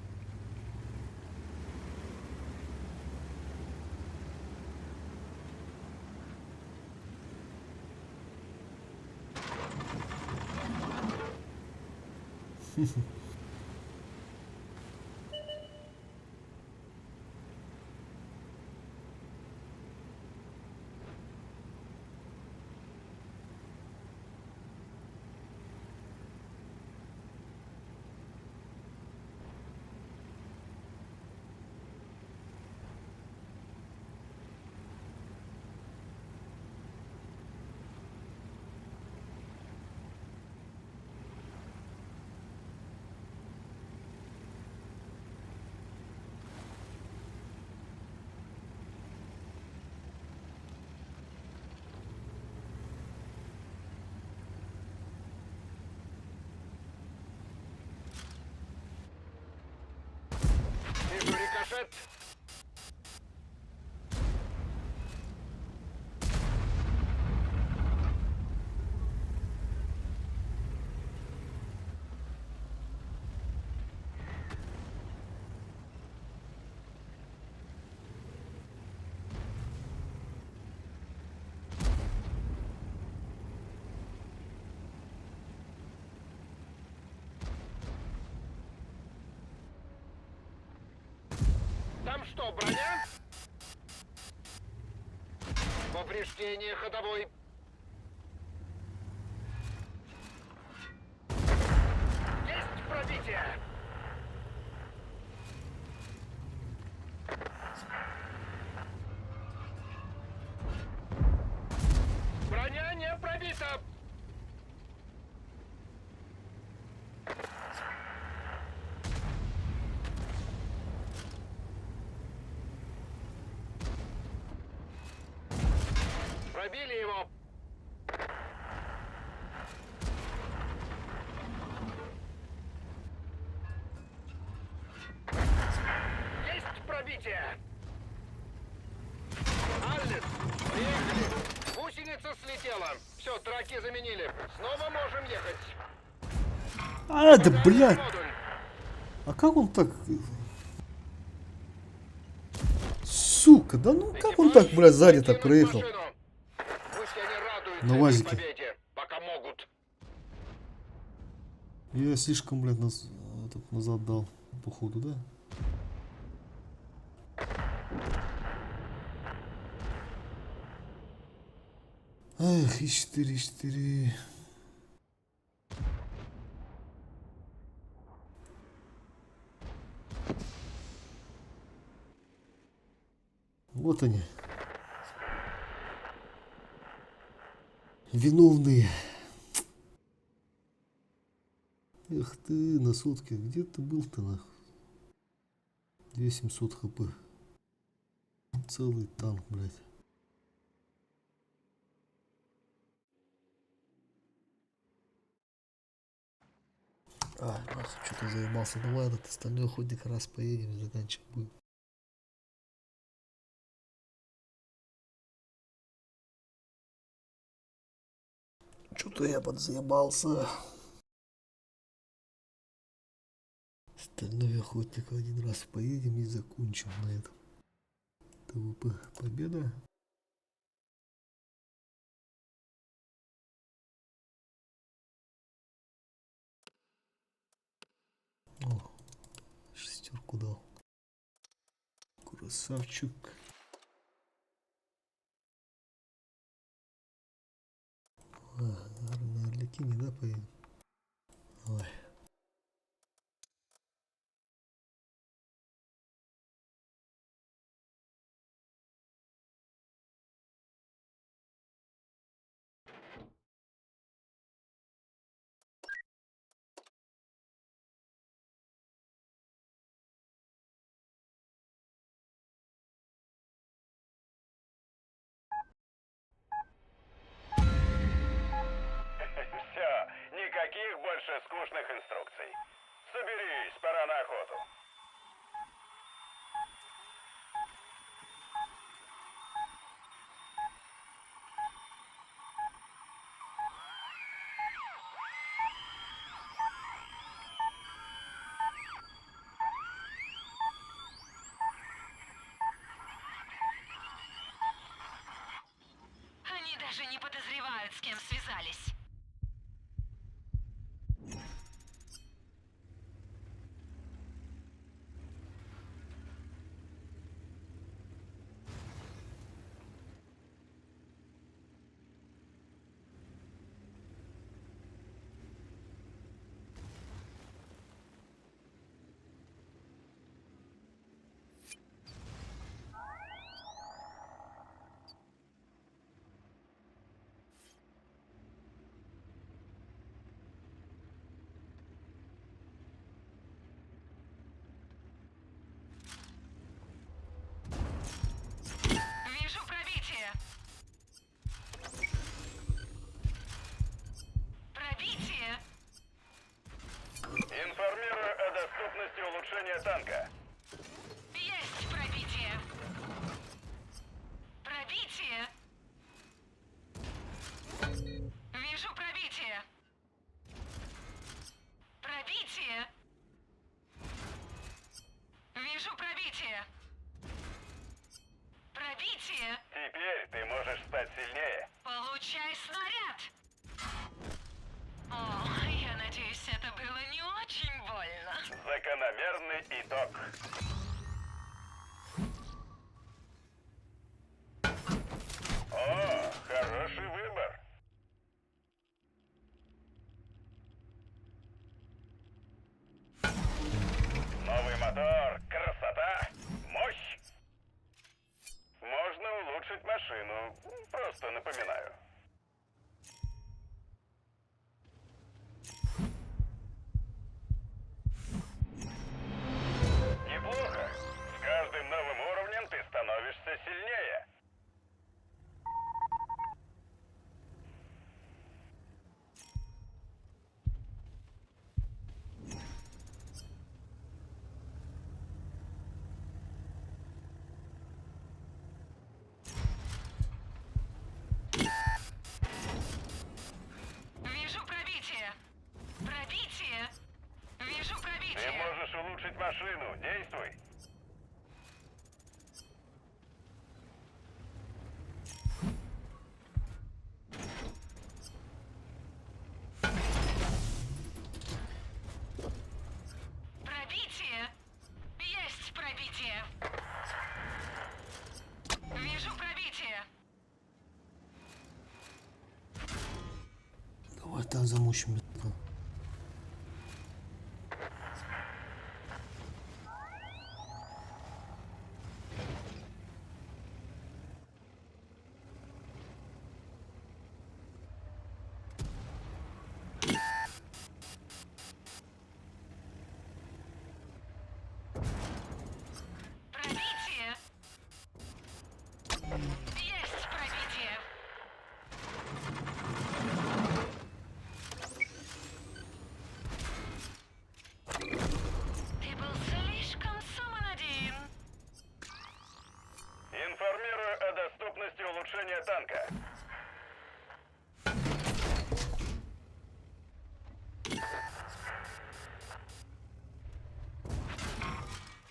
Вижу рикошет. Там что, броня? Повреждение ходовой. Есть пробитие. Броня не пробита. Пробили его. Есть пробитие. Аллен, приехали. Гусеница слетела. Все, траки заменили. Снова можем ехать. А, да Погнали блядь! модуль. А как он так... Сука, да ну как он так, блядь, сзади так Покинуть проехал? машину. Пусть они радуются На этой УАЗике. победе, пока могут. Я слишком, блядь, назад дал, походу, да? Эх, И4, И4. Вот они. Виновные. Эх ты, на сутки. Где ты был-то, нахуй? 2700 хп. Целый танк, блядь. А, нахуй, что-то заебался. Ну ладно, остальной ходик раз поедем и заканчивать будем. Что-то я подзаебался. Стальной охотник один раз поедем и закончим на этом. ТВП победа. О, шестерку дал. Красавчик. На Орликине, да, поедем? Ой. скучных инструкций. Соберись, пора на охоту. Они даже не подозревают, с кем связались. Вижу пробитие. Пробитие. Информирую о доступности улучшения танка. Есть пробитие. Пробитие. Вижу пробитие. Пробитие. Вижу пробитие. Пробитие. Теперь ты можешь стать сильнее. Получай снаряд. О, я надеюсь, это было не очень больно. Закономерный итог. О, хороший выбор. Новый мотор, красота, мощь. Можно улучшить машину, просто напоминаю. Неплохо. С каждым новым уровнем ты становишься сильнее. Вижу пробитие. Пробитие. Вижу Ты пробитие. можешь улучшить машину. Действуй. Пробитие. Есть пробитие. Вижу пробитие. Давай так замучим. это. Пробитие. Есть пробитие. Ты был слишком самонадеян. Информирую о доступности улучшения танка.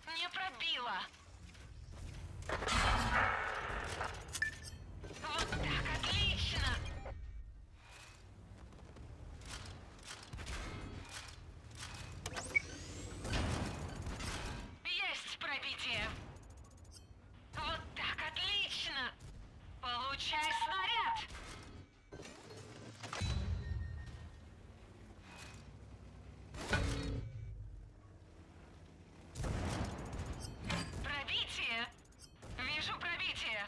Не пробило. Вот так, отлично. Есть пробитие. Вот так, отлично. Получай снаряд. Пробитие. Вижу пробитие.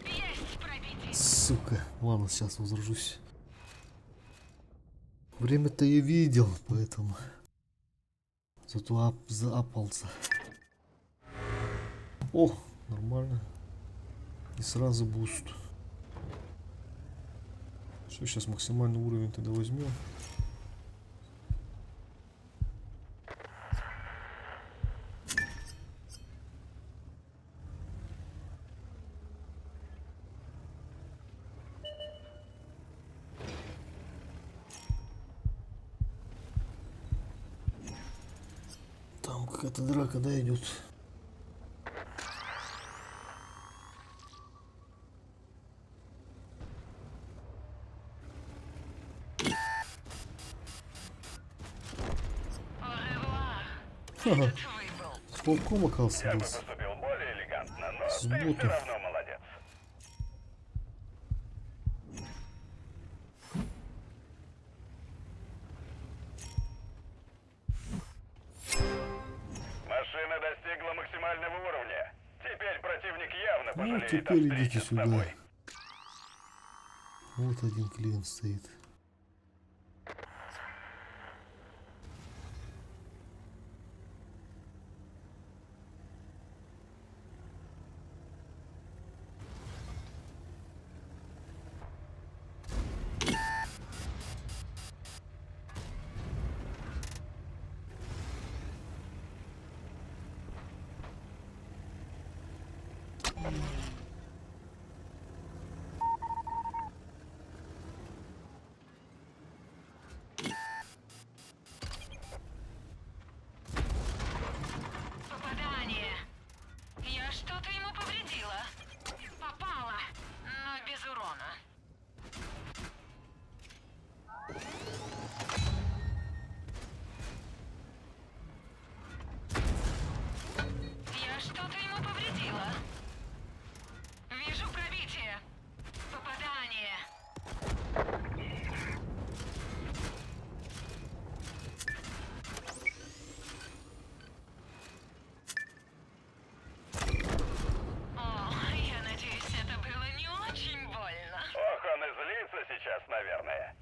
Есть пробитие. Сука. Ладно, сейчас возражусь. Время-то я видел, поэтому... Зато заапался. О, нормально. И сразу буст. Все, сейчас максимальный уровень тогда возьмем. Какая-то драка, да, идет. Ха-ха. С полком оказался. Я бы поступил более элегантно, но С ты ботом. все равно молодец. Машина достигла максимального уровня. Теперь противник явно Ну, пожалеет о теперь встрече идите с сюда. тобой. Вот один клиент стоит. Попадание. Я что-то ему повредила. Попала, но без урона. Я что-то ему повредила. Вижу пробитие. Попадание. О, я надеюсь, это было не очень больно. Ох, он и злится сейчас, наверное.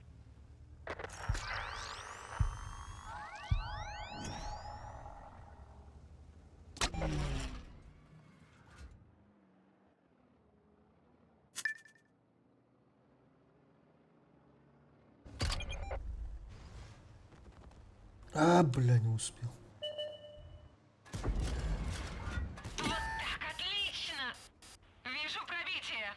А, бля, не успел. Вот так, отлично. Вижу пробитие.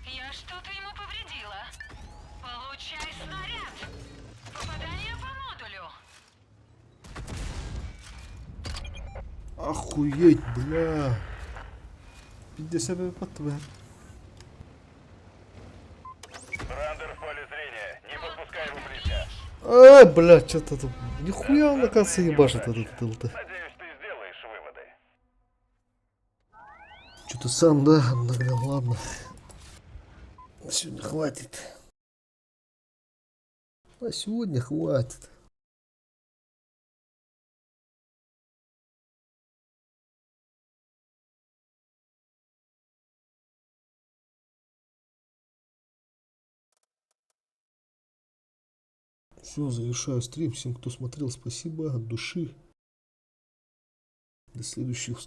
Я что-то ему повредила. Получай снаряд. Попадание по модулю. Охуеть, бля. 50 ППТ. Брандер в поле зрения. Не подпускай его близко. Ай, бля, что-то там. Нихуя он, оказывается, ебашит этот ЛТ. Надеюсь, ты сделаешь выводы. Что-то сам, да, нагрел, ладно. На сегодня хватит. На сегодня хватит. Все, завершаю стрим. Всем, кто смотрел, спасибо от души. До следующих встреч.